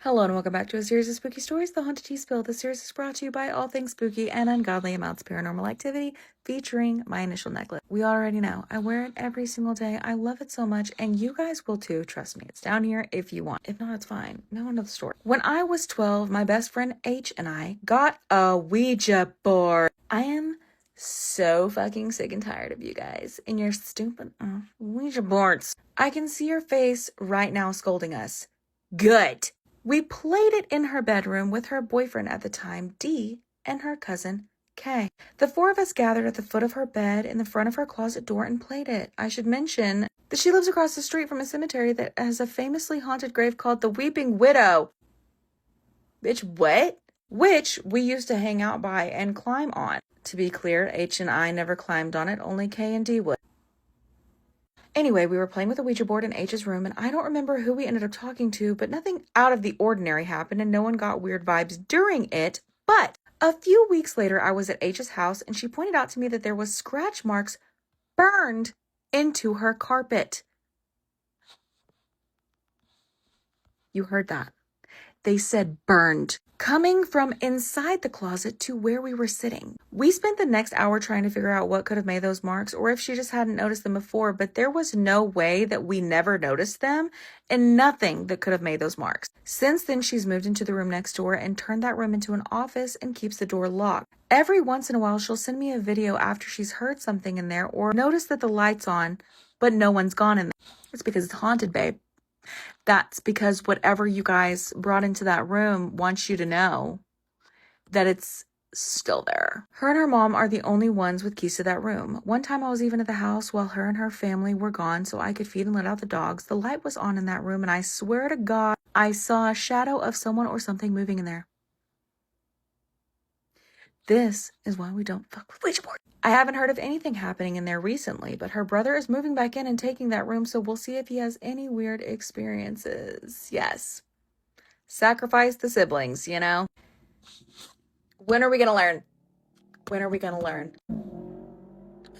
Hello and welcome back to a series of spooky stories, The Haunted Tea Spill. This series is brought to you by all things spooky and ungodly amounts of paranormal activity, featuring my initial necklace. We already know, I wear it every single day. I love it so much, and you guys will too, trust me. It's down here if you want. If not, it's fine. Now into the story. When I was 12, my best friend H and I got a Ouija board. I am so fucking sick and tired of you guys and your stupid Ouija boards. I can see your face right now scolding us. Good. We played it in her bedroom with her boyfriend at the time, D, and her cousin, K. The four of us gathered at the foot of her bed in the front of her closet door and played it. I should mention that she lives across the street from a cemetery that has a famously haunted grave called the Weeping Widow. Bitch, what? Which we used to hang out by and climb on. To be clear, H and I never climbed on it, only K and D would. Anyway, we were playing with a Ouija board in H's room, and I don't remember who we ended up talking to, but nothing out of the ordinary happened, and no one got weird vibes during it. But a few weeks later, I was at H's house, and she pointed out to me that there was scratch marks burned into her carpet. You heard that. They said burned. Coming from inside the closet to where we were sitting. We spent the next hour trying to figure out what could have made those marks or if she just hadn't noticed them before, but there was no way that we never noticed them and nothing that could have made those marks. Since then, she's moved into the room next door and turned that room into an office and keeps the door locked. Every once in a while, she'll send me a video after she's heard something in there or noticed that the light's on, but no one's gone in there. It's because it's haunted, babe. That's because whatever you guys brought into that room wants you to know that it's still there. Her and her mom are the only ones with keys to that room. One time I was even at the house while her and her family were gone so I could feed and let out the dogs. The light was on in that room and I swear to God, I saw a shadow of someone or something moving in there. This is why we don't fuck with Ouija board. I haven't heard of anything happening in there recently, but her brother is moving back in and taking that room, so we'll see if he has any weird experiences. Yes. Sacrifice the siblings, you know? When are we gonna learn? When are we gonna learn?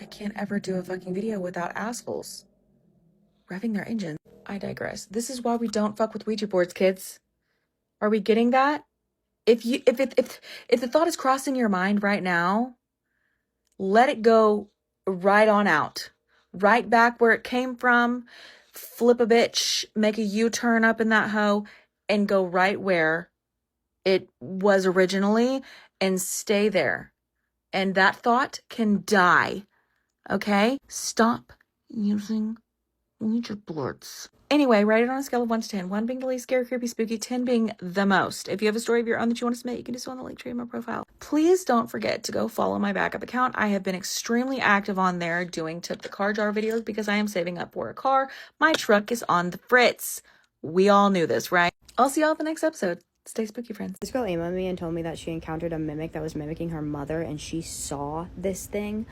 I can't ever do a fucking video without assholes revving their engine. I digress. This is why we don't fuck with Ouija boards, kids. Are we getting that? If the thought is crossing your mind right now, let it go right on out. Right back where it came from. Flip a bitch, make a U-turn up in that hoe, and go right where it was originally and stay there. And that thought can die. Okay? Stop using Ouija boards. Anyway, rate it on a scale of 1 to 10. 1 being the least scary, creepy, spooky, 10 being the most. If you have a story of your own that you want to submit, you can do so on the link tree in my profile. Please don't forget to go follow my backup account. I have been extremely active on there doing tip the car jar videos because I am saving up for a car. My truck is on the fritz. We all knew this, right? I'll see y'all at the next episode. Stay spooky, friends. This girl emailed me and told me that she encountered a mimic that was mimicking her mother and she saw this thing.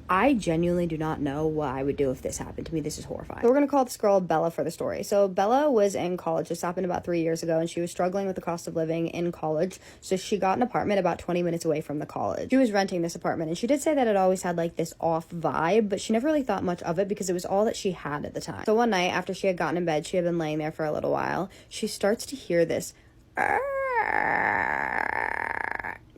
I genuinely do not know what I would do if this happened to me. This is horrifying. So we're going to call this girl Bella for the story. So Bella was in college. This happened about 3 years ago, and she was struggling with the cost of living in college. So she got an apartment about 20 minutes away from the college. She was renting this apartment, and she did say that it always had like this off vibe, but she never really thought much of it because it was all that she had at the time. So one night after she had gotten in bed, she had been laying there for a little while. She starts to hear this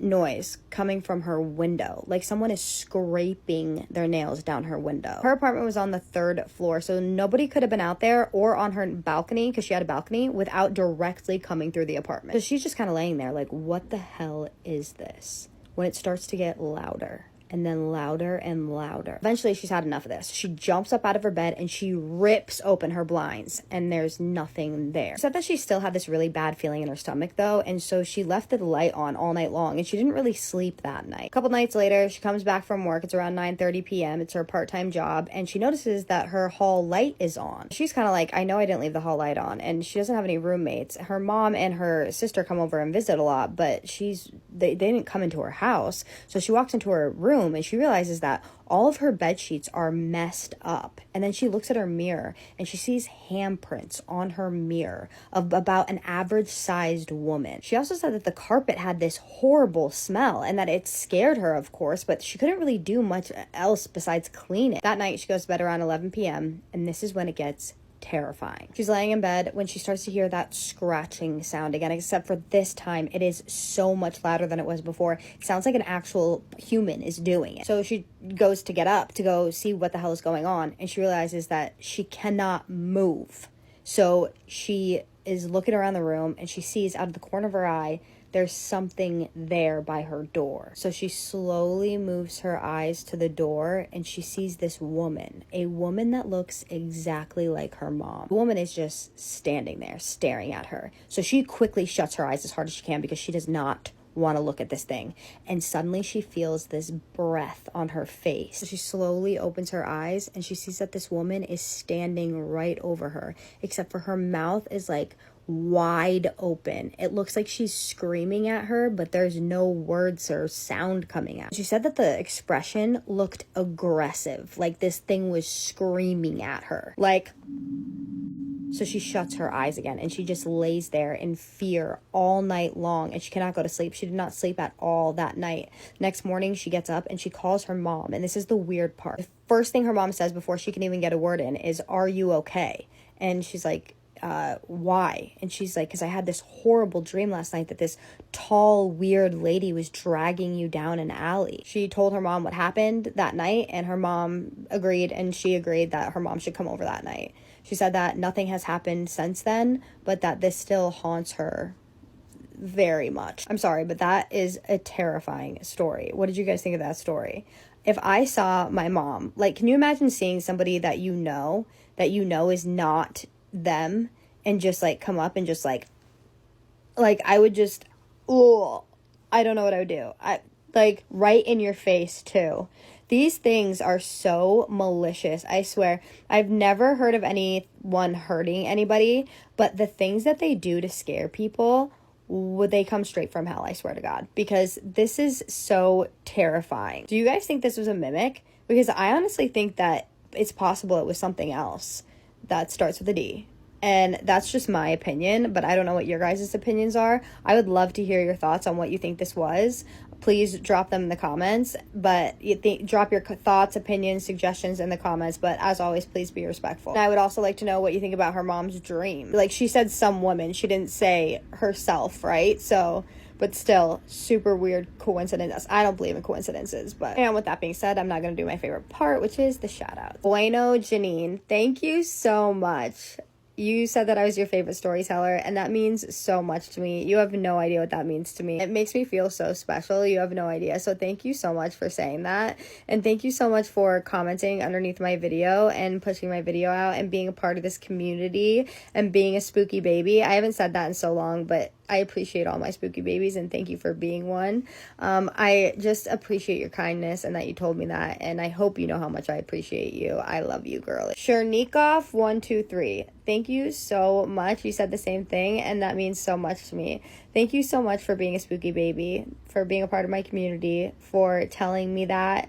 noise coming from her window, like someone is scraping their nails down her window. Her apartment was on the 3rd floor, so nobody could have been out there or on her balcony, because she had a balcony, without directly coming through the apartment. So she's just kind of laying there like, what the hell is this? When it starts to get louder and then louder and louder. Eventually, she's had enough of this. She jumps up out of her bed and she rips open her blinds, and there's nothing there. She said that she still had this really bad feeling in her stomach, though, and so she left the light on all night long, and she didn't really sleep that night. A couple nights later, she comes back from work. It's around 9:30 p.m. It's her part-time job, and she notices that her hall light is on. She's kind of like, I know I didn't leave the hall light on, and she doesn't have any roommates. Her mom and her sister come over and visit a lot, but they didn't come into her house, so she walks into her room and she realizes that all of her bed sheets are messed up. And then she looks at her mirror and she sees handprints on her mirror of about an average sized woman. She also said that the carpet had this horrible smell and that it scared her, of course, but she couldn't really do much else besides clean it. That night she goes to bed around 11 p.m. and this is when it gets terrifying. She's laying in bed when she starts to hear that scratching sound again, except for this time it is so much louder than it was before. It sounds like an actual human is doing it. So she goes to get up to go see what the hell is going on, and she realizes that she cannot move. So she is looking around the room and she sees out of the corner of her eye there's something there by her door. So she slowly moves her eyes to the door and she sees this woman, a woman that looks exactly like her mom. The woman is just standing there staring at her. So she quickly shuts her eyes as hard as she can because she does not want to look at this thing. And suddenly she feels this breath on her face. So she slowly opens her eyes and she sees that this woman is standing right over her, except for her mouth is like wide open. It looks like she's screaming at her, but there's no words or sound coming out. She said that the expression looked aggressive, like this thing was screaming at her. So she shuts her eyes again and she just lays there in fear all night long, and she cannot go to sleep. She did not sleep at all that night. Next morning, she gets up and she calls her mom, and this is the weird part. The first thing her mom says before she can even get a word in is, "Are you okay?" And she's like, why? And she's like, because I had this horrible dream last night that this tall, weird lady was dragging you down an alley. She told her mom what happened that night, and her mom agreed, and she agreed that her mom should come over that night. She said that nothing has happened since then, but that this still haunts her very much. I'm sorry, but that is a terrifying story. What did you guys think of that story? If I saw my mom, like, can you imagine seeing somebody that you know is not them and just like come up and just like I would just, oh, I don't know what I would do. I like right in your face too. These things are so malicious. I swear, I've never heard of anyone hurting anybody, but the things that they do to scare people, they come straight from hell, I swear to God, because this is so terrifying. Do you guys think this was a mimic? Because I honestly think that it's possible it was something else that starts with a D. And that's just my opinion, but I don't know what your guys' opinions are. I would love to hear your thoughts on what you think this was. Please drop them in the comments, but drop your thoughts, opinions, suggestions in the comments. But as always, please be respectful. And I would also like to know what you think about her mom's dream. Like, she said some woman, she didn't say herself, right? So, but still, super weird coincidence. I don't believe in coincidences, but, and with that being said, I'm not going to do my favorite part, which is the shout out. Bueno, Janine, thank you so much. You said that I was your favorite storyteller, and that means so much to me. You have no idea what that means to me. It makes me feel so special. You have no idea. So thank you so much for saying that. And thank you so much for commenting underneath my video and pushing my video out and being a part of this community and being a spooky baby. I haven't said that in so long, but I appreciate all my spooky babies, and thank you for being one. I just appreciate your kindness and that you told me that, and I hope you know how much I appreciate you. I love you, girl. Chernikov123, thank you so much. You said the same thing, and that means so much to me. Thank you so much for being a spooky baby, for being a part of my community, for telling me that.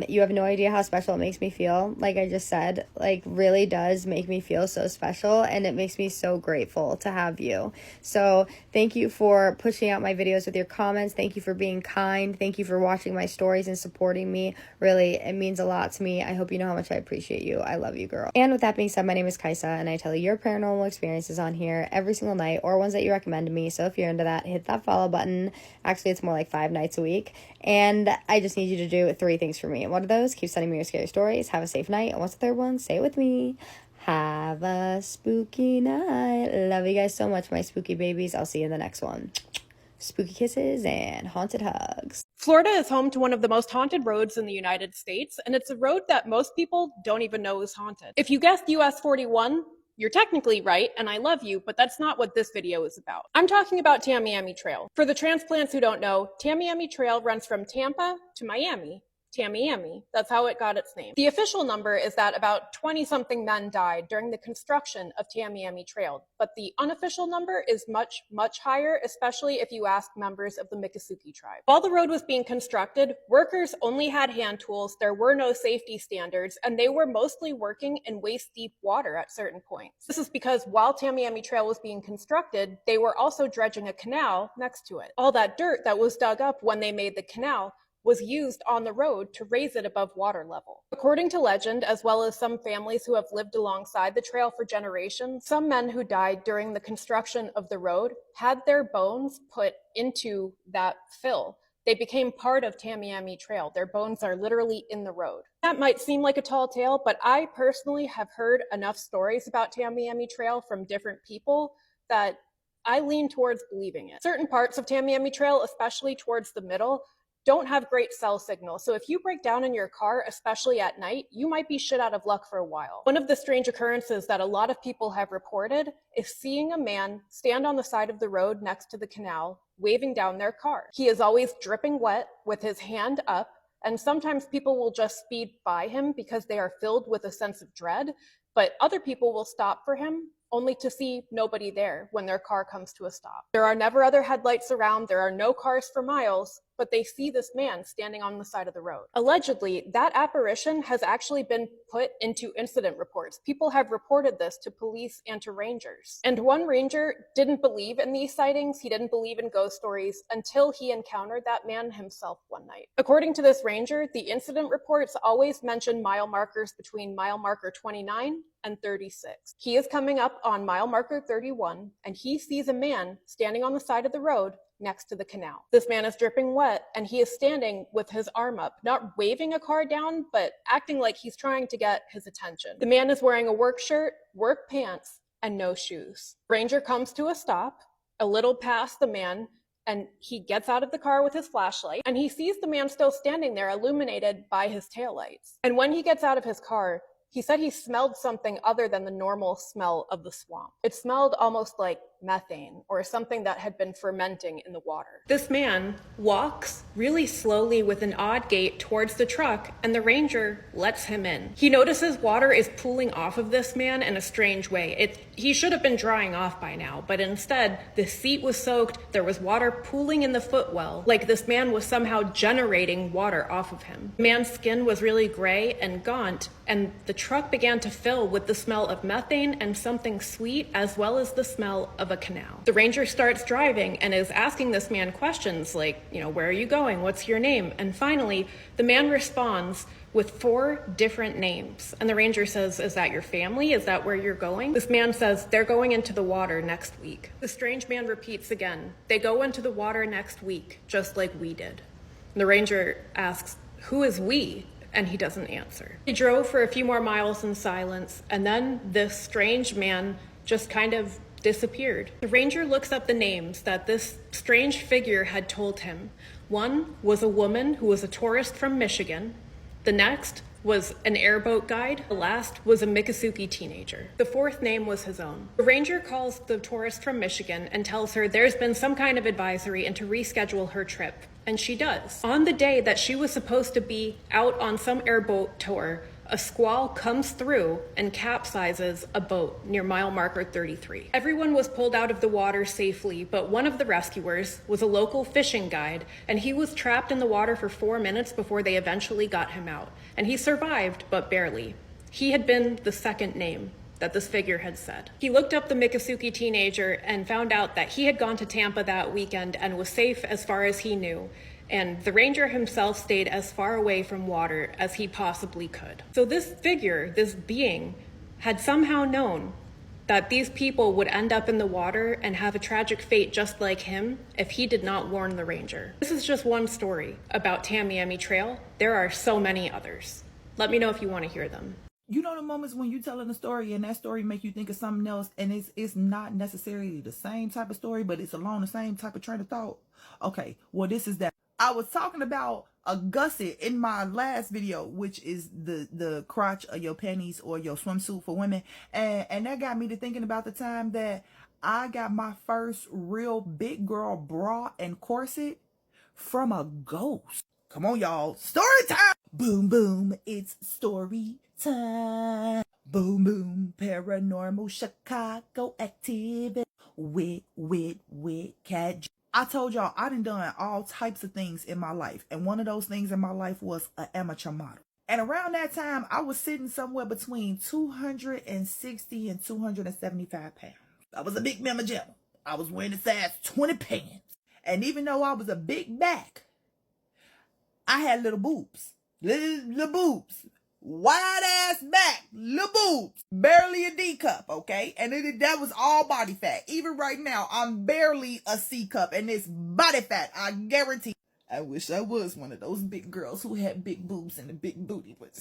You have no idea how special it makes me feel. Like I just said, like, really does make me feel so special, and it makes me so grateful to have you. So thank you for pushing out my videos with your comments. Thank you for being kind. Thank you for watching my stories and supporting me. Really, it means a lot to me. I hope you know how much I appreciate you. I love you, girl. And with that being said, my name is Kaisa, and I tell you your paranormal experiences on here every single night, or ones that you recommend to me. So if you're into that, hit that follow button. Actually, it's more like 5 nights a week. And I just need you to do 3 things for me. And what are those? Keep sending me your scary stories. Have a safe night. And what's the third one? Say it with me. Have a spooky night. Love you guys so much, my spooky babies. I'll see you in the next one. Spooky kisses and haunted hugs. Florida is home to one of the most haunted roads in the United States, and it's a road that most people don't even know is haunted. If you guessed US 41, you're technically right, and I love you, but that's not what this video is about. I'm talking about Tamiami Trail. For the transplants who don't know, Tamiami Trail runs from Tampa to Miami. Tamiami, that's how it got its name. The official number is that about 20-something men died during the construction of Tamiami Trail, but the unofficial number is much, much higher, especially if you ask members of the Miccosukee tribe. While the road was being constructed, workers only had hand tools, there were no safety standards, and they were mostly working in waist-deep water at certain points. This is because while Tamiami Trail was being constructed, they were also dredging a canal next to it. All that dirt that was dug up when they made the canal was used on the road to raise it above water level. According to legend, as well as some families who have lived alongside the trail for generations, some men who died during the construction of the road had their bones put into that fill. They became part of Tamiami Trail. Their bones are literally in the road. That might seem like a tall tale, but I personally have heard enough stories about Tamiami Trail from different people that I lean towards believing it. Certain parts of Tamiami Trail, especially towards the middle, don't have great cell signal. So if you break down in your car, especially at night, you might be shit out of luck for a while. One of the strange occurrences that a lot of people have reported is seeing a man stand on the side of the road next to the canal, waving down their car. He is always dripping wet with his hand up, and sometimes people will just speed by him because they are filled with a sense of dread, but other people will stop for him only to see nobody there when their car comes to a stop. There are never other headlights around, there are no cars for miles, but they see this man standing on the side of the road. Allegedly, that apparition has actually been put into incident reports. People have reported this to police and to rangers. And one ranger didn't believe in these sightings, he didn't believe in ghost stories until he encountered that man himself one night. According to this ranger, the incident reports always mention mile markers between mile marker 29 and 36. He is coming up on mile marker 31, and he sees a man standing on the side of the road next to the canal. This man is dripping wet, and he is standing with his arm up, not waving a car down, but acting like he's trying to get his attention. The man is wearing a work shirt, work pants, and no shoes. Ranger comes to a stop, a little past the man, and he gets out of the car with his flashlight, and he sees the man still standing there, illuminated by his taillights. And when he gets out of his car, he said he smelled something other than the normal smell of the swamp. It smelled almost like methane or something that had been fermenting in the water. This man walks really slowly with an odd gait towards the truck, and the ranger lets him in. He notices water is pooling off of this man in a strange way. He should have been drying off by now, but instead the seat was soaked, there was water pooling in the footwell, like this man was somehow generating water off of him. The man's skin was really gray and gaunt, and the truck began to fill with the smell of methane and something sweet, as well as the smell of a canal. The ranger starts driving and is asking this man questions like, where are you going? What's your name? And finally, the man responds with 4 different names. And the ranger says, is that your family? Is that where you're going? This man says, they're going into the water next week. The strange man repeats again, they go into the water next week, just like we did. And the ranger asks, who is we? And he doesn't answer. He drove for a few more miles in silence, and then this strange man just kind of disappeared. The ranger looks up the names that this strange figure had told him. One was a woman who was a tourist from Michigan. The next was an airboat guide. The last was a Miccosukee teenager. The 4th name was his own. The ranger calls the tourist from Michigan and tells her there's been some kind of advisory and to reschedule her trip. And she does. On the day that she was supposed to be out on some airboat tour, a squall comes through and capsizes a boat near mile marker 33. Everyone was pulled out of the water safely, but one of the rescuers was a local fishing guide, and he was trapped in the water for 4 minutes before they eventually got him out. And he survived, but barely. He had been the 2nd name that this figure had said. He looked up the Miccosukee teenager and found out that he had gone to Tampa that weekend and was safe as far as he knew. And the ranger himself stayed as far away from water as he possibly could. So this figure, this being, had somehow known that these people would end up in the water and have a tragic fate just like him if he did not warn the ranger. This is just one story about Tamiami Trail. There are so many others. Let me know if you want to hear them. You know the moments when you're telling a story and that story make you think of something else, and it's not necessarily the same type of story, but it's along the same type of train of thought? Okay, well, this is that. I was talking about a gusset in my last video, which is the crotch of your panties or your swimsuit for women, and that got me to thinking about the time that I got my first real big girl bra and corset from a ghost. Come on, y'all. Story time. Boom, boom. It's story time. Boom, boom. Paranormal Chicago activity. With cat. I told y'all I done all types of things in my life. And one of those things in my life was an amateur model. And around that time, I was sitting somewhere between 260 and 275 pounds. I was a big mama jamma. I was wearing a size 20 pants. And even though I was a big back, I had little boobs. Little boobs. Wide ass back. Little boobs. Barely a D cup, okay? And that was all body fat. Even right now, I'm barely a C cup. And it's body fat. I guarantee. I wish I was one of those big girls who had big boobs and a big booty. But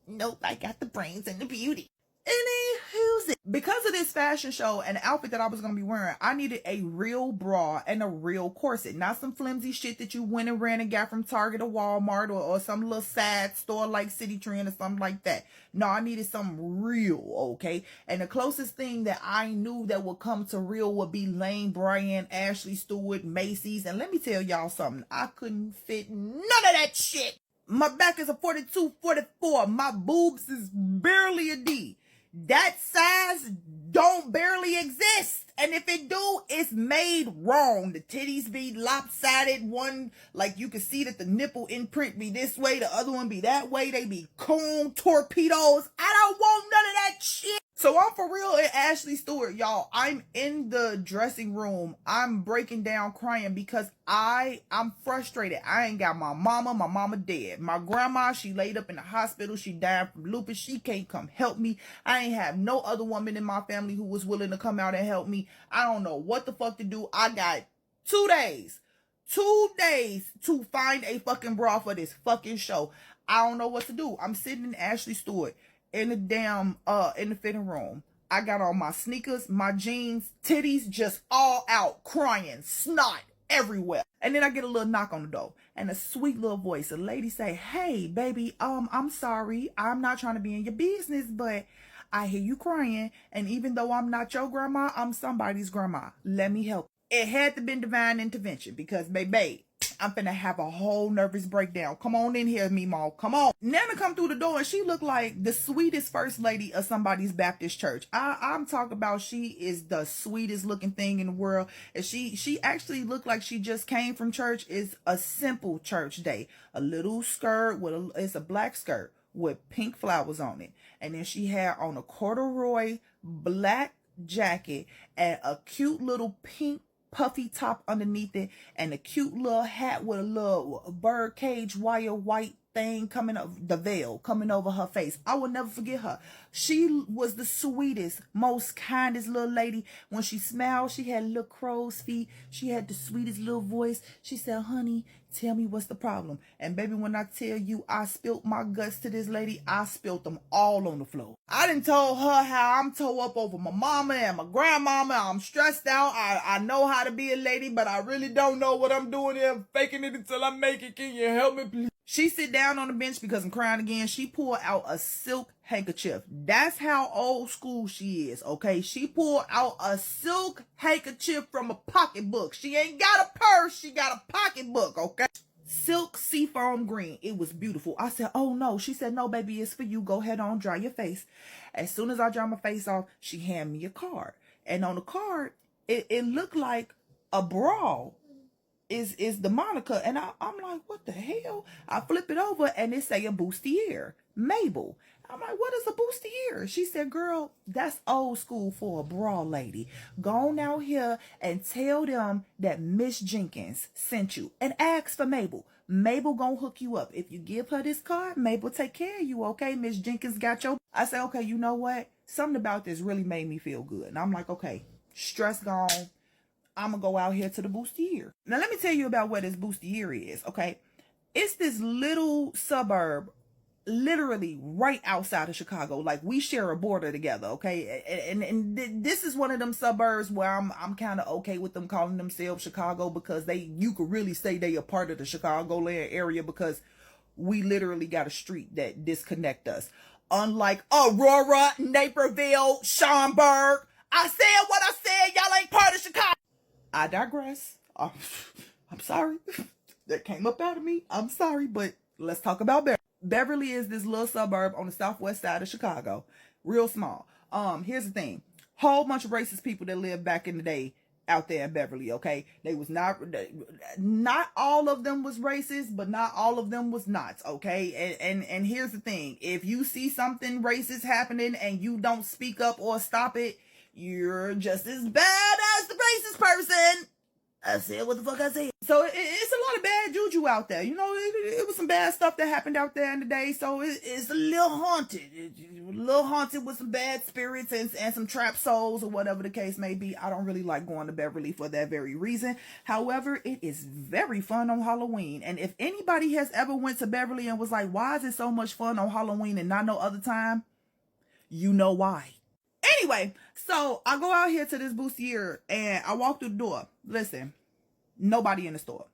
nope, I got the brains and the beauty. Anywho's, because of this fashion show and the outfit that I was going to be wearing, I needed a real bra and a real corset. Not some flimsy shit that you went and ran and got from Target or Walmart or some little sad store like City Trend or something like that. No, I needed something real, okay? And the closest thing that I knew that would come to real would be Lane Bryant, Ashley Stewart, Macy's. And let me tell y'all something. I couldn't fit none of that shit. My back is a 42, 44. My boobs is barely a D. That size don't barely exist. And if it do, it's made wrong. The titties be lopsided. One, like you can see that the nipple imprint be this way. The other one be that way. They be cone torpedoes. I don't want none of that shit. So I'm for real at Ashley Stewart, y'all. I'm in the dressing room. I'm breaking down crying because I'm frustrated. I ain't got my mama. My mama dead. My grandma, she laid up in the hospital. She died from lupus. She can't come help me. I ain't have no other woman in my family who was willing to come out and help me. I don't know what the fuck to do. I got 2 days. 2 days to find a fucking bra for this fucking show. I don't know what to do. I'm sitting in Ashley Stewart in the damn in the fitting room. I got on my sneakers, my jeans, titties just all out, crying, snot everywhere. And then I get a little knock on the door and a sweet little voice. A lady say, "Hey baby, I'm sorry. I'm not trying to be in your business, but I hear you crying, and even though I'm not your grandma, I'm somebody's grandma. Let me help." It had to been divine intervention because, baby, I'm finna have a whole nervous breakdown. Come on in here, Meemaw. Come on. Nana come through the door and she looked like the sweetest first lady of somebody's Baptist church. I'm talking about she is the sweetest looking thing in the world. And she actually looked like she just came from church. It's a simple church day. A little skirt it's a black skirt with pink flowers on it. And then she had on a corduroy black jacket and a cute little pink puffy top underneath it and a cute little hat with a little bird cage wire white thing coming up, the veil coming over her face. I will never forget her. She was the sweetest, most kindest little lady. When she smiled, she had little crow's feet. She had the sweetest little voice. She said, "Honey, tell me what's the problem." And baby, when I tell you I spilt my guts to this lady, I spilt them all on the floor. I done told her how I'm tore up over my mama and my grandmama. I'm stressed out. I know how to be a lady, but I really don't know what I'm doing here. I'm faking it until I make it. Can you help me, please? She sit down on the bench because I'm crying again. She pulled out a silk handkerchief. That's how old school she is, okay? She pulled out a silk handkerchief from a pocketbook. She ain't got a purse. She got a pocketbook, okay? Silk seafoam green. It was beautiful. I said, "Oh no." She said, "No, baby, it's for you. Go ahead on, dry your face." As soon as I dry my face off, she handed me a card. And on the card, it looked like a bra is the moniker. And I'm like, what the hell? I flip it over and it say a bustier, Mabel. I'm like, what is a bustier? She said, "Girl, that's old school for a bra lady. Go on out here and tell them that Miss Jenkins sent you and ask for Mabel. Mabel gonna hook you up. If you give her this card, Mabel take care of you, okay? Miss Jenkins got your..." I said, okay, you know what? Something about this really made me feel good. And I'm like, okay, stress gone. I'm gonna go out here to the bustier. Now, let me tell you about where this bustier is, okay? It's this little suburb literally right outside of Chicago. Like, we share a border together, okay? And this is one of them suburbs where I'm kind of okay with them calling themselves Chicago, because you could really say they are part of the Chicagoland area, because we literally got a street that disconnect us. Unlike Aurora, Naperville, Schaumburg. I said what I said. Y'all ain't part of Chicago. I digress. I'm sorry. That came up out of me. I'm sorry, but let's talk about Beverly. Beverly is this little suburb on the southwest side of Chicago. Real small. Here's the thing. Whole bunch of racist people that lived back in the day out there in Beverly, okay? They was not all of them was racist, but not all of them was not, okay? And here's the thing. If you see something racist happening and you don't speak up or stop it, you're just as bad as the racist person. I said what the fuck I said. So it's a lot of bad juju out there. You know, it was some bad stuff that happened out there in the day. So it's a little haunted. A little haunted with some bad spirits and some trapped souls or whatever the case may be. I don't really like going to Beverly for that very reason. However, it is very fun on Halloween. And if anybody has ever went to Beverly and was like, why is it so much fun on Halloween and not no other time? You know why. Anyway, so I go out here to this bustier and I walk through the door. Listen, nobody in the store.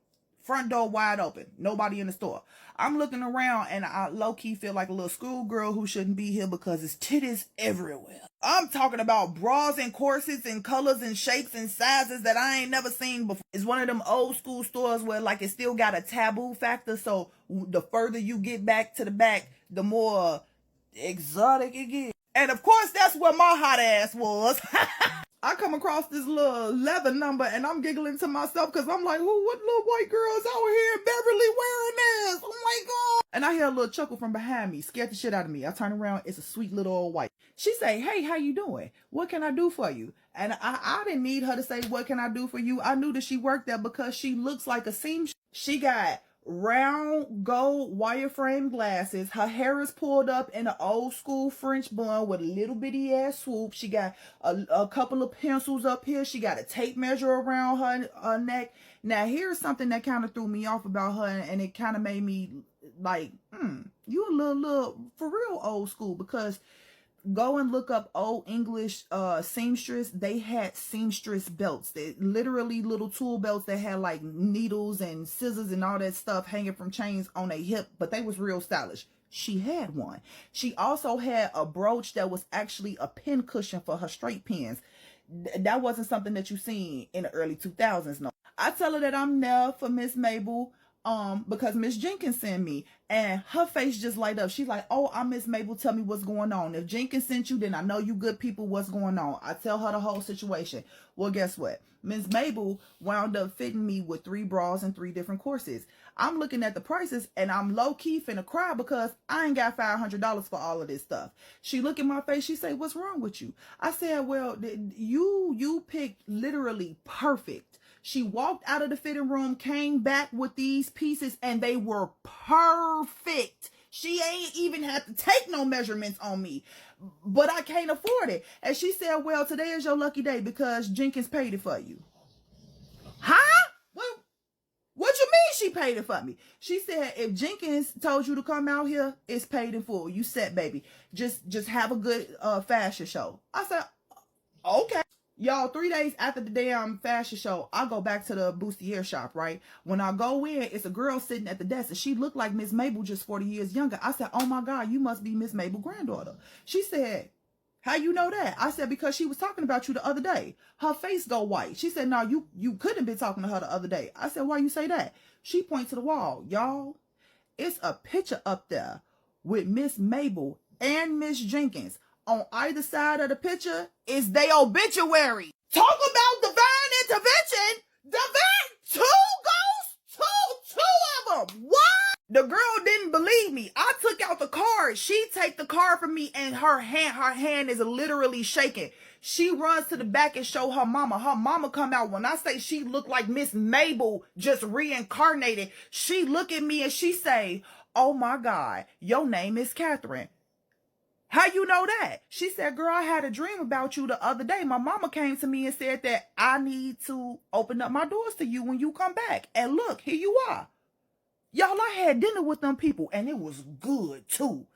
Front door wide open. Nobody in the store. I'm looking around and I low-key feel like a little schoolgirl who shouldn't be here because it's titties everywhere. I'm talking about bras and corsets and colors and shapes and sizes that I ain't never seen before. It's one of them old school stores where like it still got a taboo factor. So the further you get back to the back, the more exotic it gets. And of course, that's where my hot ass was. I come across this little leather number and I'm giggling to myself because I'm like, oh, what little white girls out here in Beverly wearing this? Oh my God. And I hear a little chuckle from behind me, scared the shit out of me. I turn around, it's a sweet little old white. She say, hey, how you doing? What can I do for you? And I didn't need her to say, what can I do for you? I knew that she worked there because she looks like a seamstress. She got round gold wireframe glasses. Her hair is pulled up in an old school French bun with a little bitty ass swoop. She got a couple of pencils up here. She got a tape measure around her neck. Now here's something that kind of threw me off about her, and it kind of made me like, you a little for real old school, because go and look up old English seamstress. They had seamstress belts. They literally little tool belts that had like needles and scissors and all that stuff hanging from chains on their hip, but they was real stylish. She had one. She also had a brooch that was actually a pin cushion for her straight pins. That wasn't something that you seen in the early 2000s. No, I tell her that I'm there for Miss Mabel because Miss Jenkins sent me, and her face just light up. She's like, oh, I'm Miss Mabel, tell me what's going on. If Jenkins sent you, then I know you good people. What's going on? I tell her the whole situation. Well, guess what? Miss Mabel wound up fitting me with 3 bras and 3 different corsets. I'm looking at the prices and I'm low-key finna cry because I ain't got $500 for all of this stuff. She look in my face, she say, what's wrong with you? I said, well, you picked literally perfect. She walked out of the fitting room, came back with these pieces, and they were perfect. She ain't even had to take no measurements on me, but I can't afford it. And she said, well, today is your lucky day because Jenkins paid it for you. Huh? What you mean she paid it for me? She said, if Jenkins told you to come out here, it's paid in full. You set, baby. Just have a good fashion show. I said, okay. Y'all, 3 days after the damn fashion show, I go back to the bustier shop, right? When I go in, it's a girl sitting at the desk, and she looked like Miss Mabel, just 40 years younger. I said, oh my God, you must be Miss Mabel's granddaughter. She said, how you know that? I said, because she was talking about you the other day. Her face go white. She said, no, you couldn't be talking to her the other day. I said, why you say that? She points to the wall. Y'all, it's a picture up there with Miss Mabel and Miss Jenkins. On either side of the picture is their obituary. Talk about divine intervention. Divine, 2 ghosts, two of them. What? The girl didn't believe me. I took out the card. She take the card from me, and her hand is literally shaking. She runs to the back and show her mama. Her mama come out. When I say she looked like Miss Mabel just reincarnated, she look at me and she say, oh my God, your name is Catherine. How you know that? She said, girl, I had a dream about you the other day. My mama came to me and said that I need to open up my doors to you when you come back. And look, here you are. Y'all, I had dinner with them people and it was good too.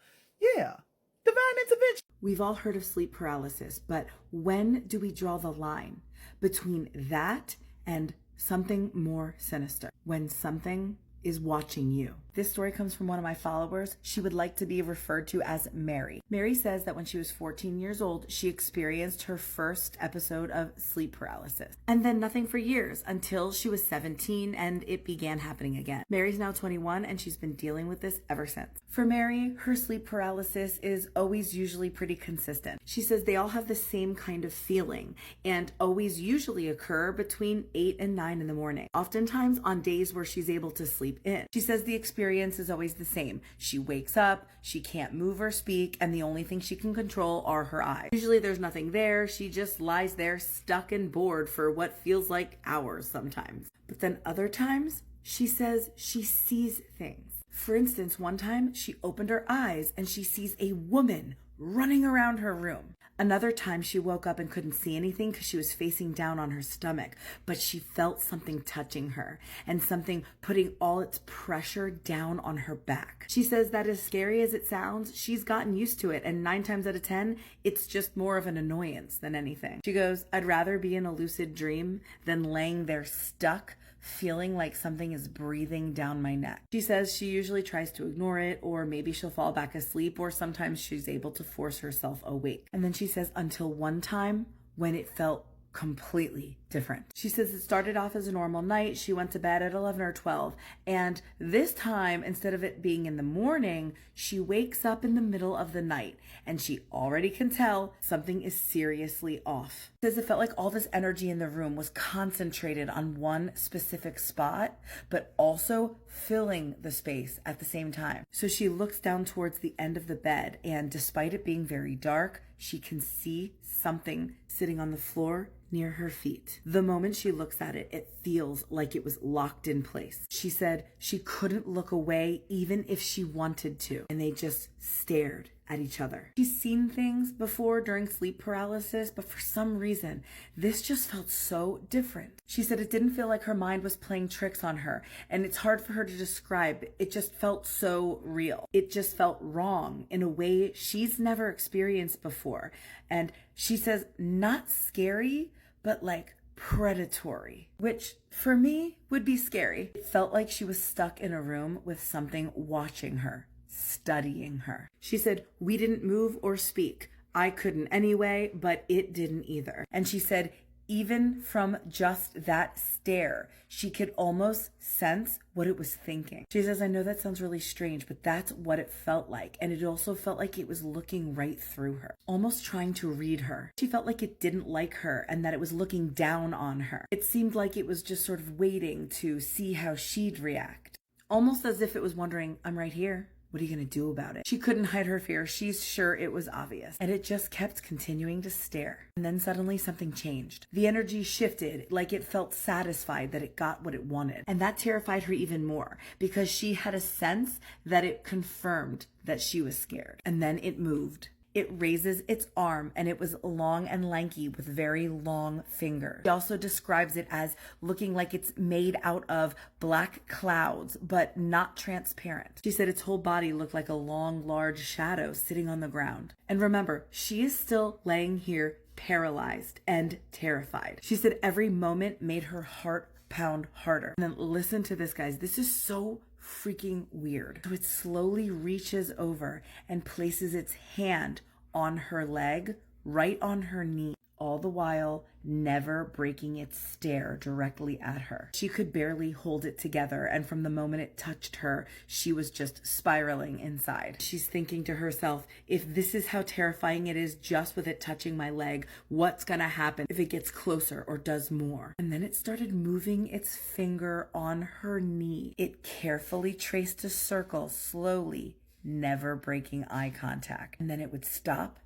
Yeah. Divine intervention. We've all heard of sleep paralysis, but when do we draw the line between that and something more sinister? When something is watching you. This story comes from one of my followers. She would like to be referred to as Mary. Mary says that when she was 14 years old, she experienced her first episode of sleep paralysis. And then nothing for years until she was 17 and it began happening again. Mary's now 21 and she's been dealing with this ever since. For Mary, her sleep paralysis is always usually pretty consistent. She says they all have the same kind of feeling and always usually occur between 8 and 9 in the morning, oftentimes on days where she's able to sleep in. She says the experience is always the same. She wakes up, she can't move or speak, and the only thing she can control are her eyes. Usually there's nothing there. She just lies there stuck and bored for what feels like hours sometimes. But then other times, she says she sees things. For instance, one time she opened her eyes and she sees a woman running around her room. Another time she woke up and couldn't see anything because she was facing down on her stomach, but she felt something touching her and something putting all its pressure down on her back. She says that as scary as it sounds, she's gotten used to it, and 9 times out of 10, it's just more of an annoyance than anything. She goes, I'd rather be in a lucid dream than laying there stuck, feeling like something is breathing down my neck. She says she usually tries to ignore it, or maybe she'll fall back asleep, or sometimes she's able to force herself awake. And then she says until one time when it felt completely different. She says it started off as a normal night. She went to bed at 11 or 12. And this time, instead of it being in the morning, she wakes up in the middle of the night and she already can tell something is seriously off. She says it felt like all this energy in the room was concentrated on one specific spot, but also filling the space at the same time. So she looks down towards the end of the bed, and despite it being very dark, she can see something sitting on the floor near her feet. The moment she looks at it, it feels like it was locked in place. She said she couldn't look away even if she wanted to, and they just stared at each other. She's seen things before during sleep paralysis, but for some reason, this just felt so different. She said it didn't feel like her mind was playing tricks on her, and it's hard for her to describe. It just felt so real. It just felt wrong in a way she's never experienced before. And she says not scary, but like predatory, which for me would be scary. It felt like she was stuck in a room with something watching her, studying her. She said, we didn't move or speak. I couldn't anyway, but it didn't either. And she said, even from just that stare, she could almost sense what it was thinking. She says, I know that sounds really strange, but that's what it felt like. And it also felt like it was looking right through her, almost trying to read her. She felt like it didn't like her and that it was looking down on her. It seemed like it was just sort of waiting to see how she'd react, almost as if it was wondering, I'm right here. What are you going to do about it? She couldn't hide her fear. She's sure it was obvious. And it just kept continuing to stare. And then suddenly something changed. The energy shifted, like it felt satisfied that it got what it wanted. And that terrified her even more because she had a sense that it confirmed that she was scared. And then it moved. It raises its arm, and it was long and lanky with very long fingers. She also describes it as looking like it's made out of black clouds, but not transparent. She said its whole body looked like a long, large shadow sitting on the ground. And remember, she is still laying here paralyzed and terrified. She said every moment made her heart pound harder. And then listen to this, guys. This is so freaking weird. So it slowly reaches over and places its hand on her leg, right on her knee, all the while never breaking its stare directly at her. She could barely hold it together, and from the moment it touched her, she was just spiraling inside. She's thinking to herself, if this is how terrifying it is just with it touching my leg, what's gonna happen if it gets closer or does more? And then it started moving its finger on her knee. It carefully traced a circle slowly, never breaking eye contact. And then it would stop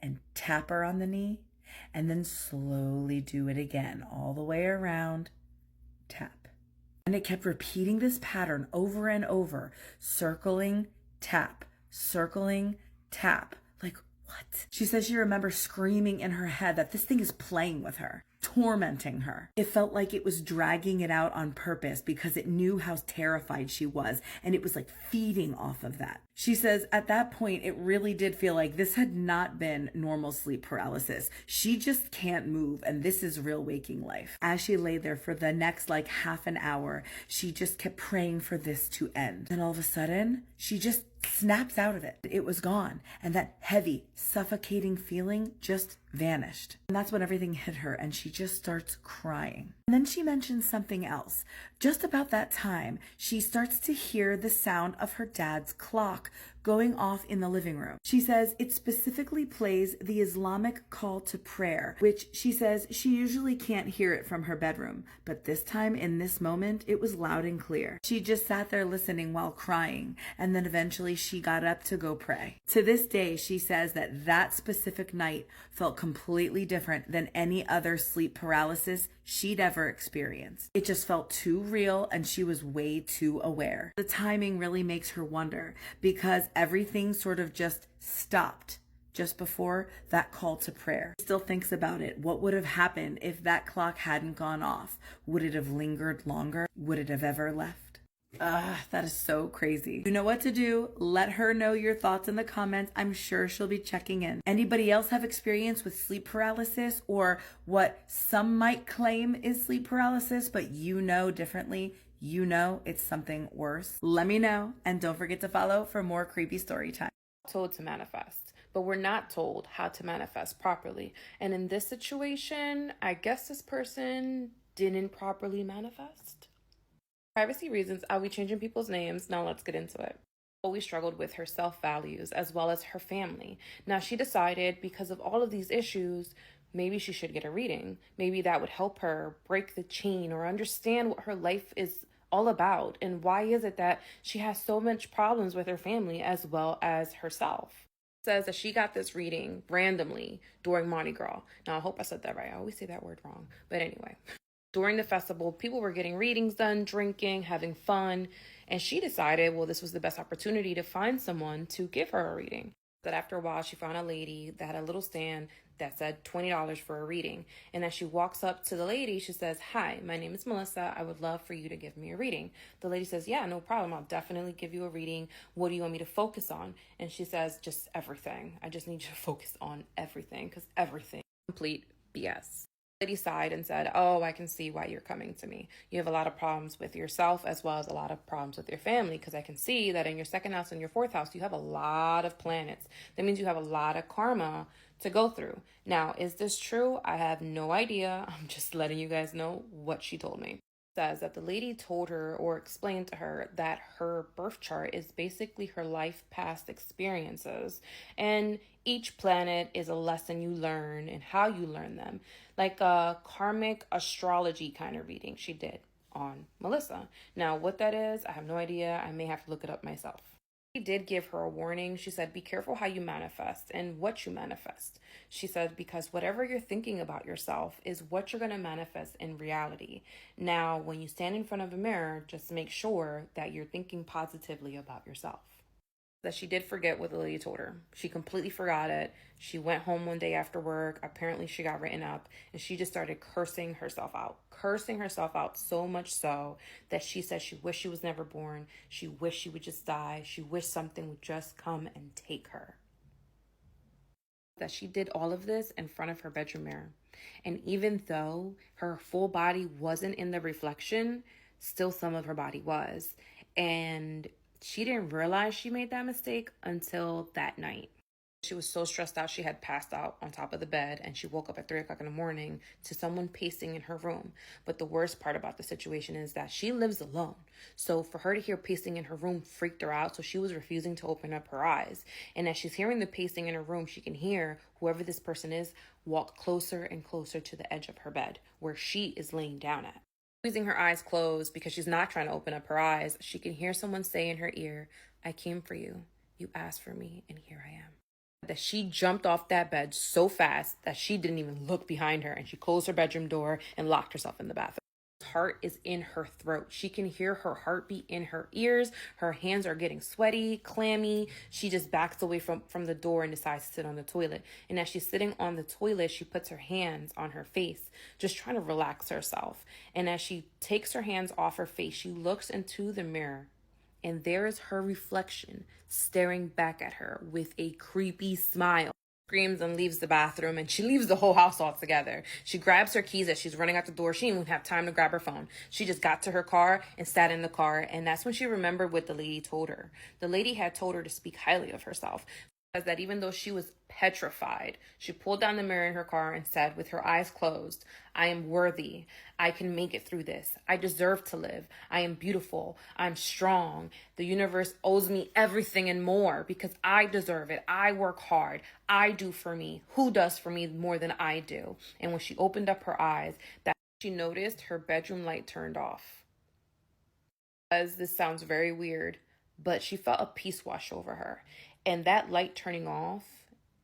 and tap her on the knee, and then slowly do it again, all the way around, tap. And it kept repeating this pattern over and over, circling, tap, circling, tap. Like, what? She says she remembers screaming in her head that this thing is playing with her, tormenting her. It felt like it was dragging it out on purpose because it knew how terrified she was, and it was like feeding off of that. She says at that point, it really did feel like this had not been normal sleep paralysis. She just can't move, and this is real waking life. As she lay there for the next like half an hour, she just kept praying for this to end. And all of a sudden, she just snaps out of it. It was gone, and that heavy, suffocating feeling just vanished. And that's when everything hit her, and she just starts crying. And then she mentions something else. Just about that time, she starts to hear the sound of her dad's clock going off in the living room. She says it specifically plays the Islamic call to prayer, which she says she usually can't hear it from her bedroom. But this time, in this moment, it was loud and clear. She just sat there listening while crying, and then eventually she got up to go pray. To this day, she says that that specific night felt completely different than any other sleep paralysis she'd ever experienced. It just felt too real, and she was way too aware. The timing really makes her wonder, because everything sort of just stopped just before that call to prayer. She still thinks about it. What would have happened if that clock hadn't gone off? Would it have lingered longer? Would it have ever left? That is so crazy. You know what to do. Let her know your thoughts in the comments. I'm sure she'll be checking in. Anybody else have experience with sleep paralysis, or what some might claim is sleep paralysis, but you know differently? You know it's something worse? Let me know, and don't forget to follow for more creepy story time. Told to manifest, but we're not told how to manifest properly. And in this situation, I guess this person didn't properly manifest. Privacy reasons, I'll be changing people's names. Now let's get into it. Always struggled with her self-values as well as her family. Now she decided, because of all of these issues, maybe she should get a reading. Maybe that would help her break the chain or understand what her life is all about, and why is it that she has so much problems with her family as well as herself. Says that she got this reading randomly during Mardi Gras. Now I hope I said that right. I always say that word wrong, but anyway. During the festival, people were getting readings done, drinking, having fun, and she decided, well, this was the best opportunity to find someone to give her a reading. That after a while, she found a lady that had a little stand that said $20 for a reading. And as she walks up to the lady, she says, "Hi, my name is Melissa. I would love for you to give me a reading." The lady says, "Yeah, no problem. I'll definitely give you a reading. What do you want me to focus on?" And she says, "Just everything. I just need you to focus on everything, because everything is complete BS." The lady sighed and said, "Oh, I can see why you're coming to me. You have a lot of problems with yourself as well as a lot of problems with your family, because I can see that in your second house and your fourth house, you have a lot of planets. That means you have a lot of karma to go through. Now, is this true? I have no idea. I'm just letting you guys know what she told me." Says that the lady told her or explained to her that her birth chart is basically her life past experiences, and each planet is a lesson you learn and how you learn them, like a karmic astrology kind of reading she did on Melissa. Now what that is, I have no idea. I may have to look it up myself. She did give her a warning. She said, be careful how you manifest and what you manifest. She said, because whatever you're thinking about yourself is what you're going to manifest in reality. Now, when you stand in front of a mirror, just make sure that you're thinking positively about yourself. That she did forget what the lady told her. She completely forgot it. She went home one day after work. Apparently she got written up, and she just started cursing herself out so much so that she said she wished she was never born. She wished she would just die. She wished something would just come and take her. That she did all of this in front of her bedroom mirror. And even though her full body wasn't in the reflection, still some of her body was. And she didn't realize she made that mistake until that night. She was so stressed out, she had passed out on top of the bed, and she woke up at 3 o'clock in the morning to someone pacing in her room. But the worst part about the situation is that she lives alone. So for her to hear pacing in her room freaked her out, so she was refusing to open up her eyes. And as she's hearing the pacing in her room, she can hear whoever this person is walk closer and closer to the edge of her bed, where she is laying down at. Squeezing her eyes closed because she's not trying to open up her eyes, she can hear someone say in her ear, "I came for you. You asked for me, and here I am." That she jumped off that bed so fast that she didn't even look behind her, and she closed her bedroom door and locked herself in the bathroom. Her heart is in her throat. She can hear her heartbeat in her ears. Her hands are getting sweaty, clammy. She just backs away from the door and decides to sit on the toilet. And as she's sitting on the toilet, she puts her hands on her face, just trying to relax herself. And as she takes her hands off her face, she looks into the mirror. And there is her reflection staring back at her with a creepy smile. Screams and leaves the bathroom, and she leaves the whole house altogether. She grabs her keys as she's running out the door. She didn't even have time to grab her phone. She just got to her car and sat in the car, and that's when she remembered what the lady told her. The lady had told her to speak highly of herself. that even though she was petrified, she pulled down the mirror in her car and said, with her eyes closed, I am worthy. I can make it through this. I deserve to live. I am beautiful. I'm strong. The universe owes me everything and more because I deserve it. I work hard. I do for me. Who does for me more than I do? And when she opened up her eyes, that she noticed her bedroom light turned off. As this sounds very weird, but she felt a peace wash over her. And that light turning off,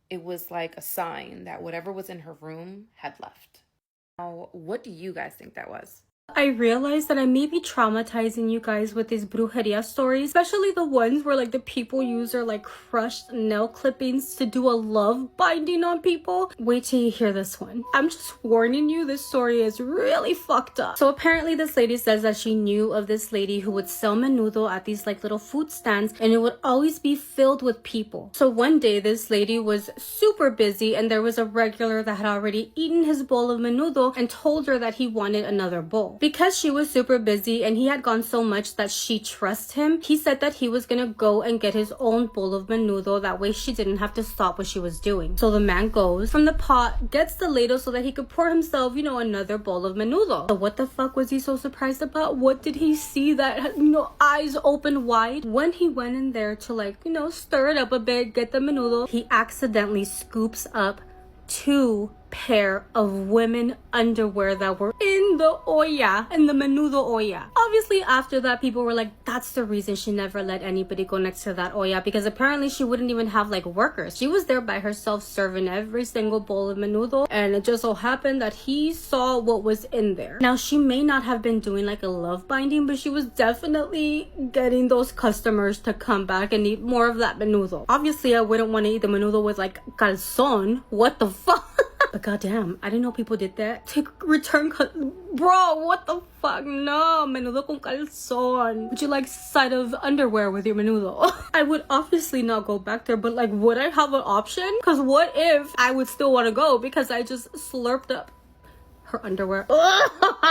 it was like a sign that whatever was in her room had left. Now, what do you guys think that was? I realized that I may be traumatizing you guys with these brujeria stories, especially the ones where like the people use their like crushed nail clippings to do a love binding on people. Wait till you hear this one. I'm just warning you, this story is really fucked up. So apparently this lady says that she knew of this lady who would sell menudo at these like little food stands, and it would always be filled with people. So one day this lady was super busy and there was a regular that had already eaten his bowl of menudo and told her that he wanted another bowl. Because she was super busy and he had gone so much that she trusts him, he said that he was gonna go and get his own bowl of menudo. That way she didn't have to stop what she was doing. So the man goes from the pot, gets the ladle so that he could pour himself, you know, another bowl of menudo. So what the fuck was he so surprised about? What did he see that, you know, eyes open wide? When he went in there to like, you know, stir it up a bit, get the menudo, he accidentally scoops up 2 pair of women underwear that were in the olla, in the menudo olla. Obviously after that people were like, that's the reason she never let anybody go next to that olla, because apparently she wouldn't even have like workers. She was there by herself serving every single bowl of menudo, and it just so happened that he saw what was in there. Now she may not have been doing like a love binding, but she was definitely getting those customers to come back and eat more of that menudo. Obviously I wouldn't want to eat the menudo with like calzone. What the fuck? But goddamn, I didn't know people did that. Take return, bro, what the fuck? No, menudo con calzón. Would you like side of underwear with your menudo? I would obviously not go back there, but like, would I have an option? Because what if I would still want to go because I just slurped up her underwear?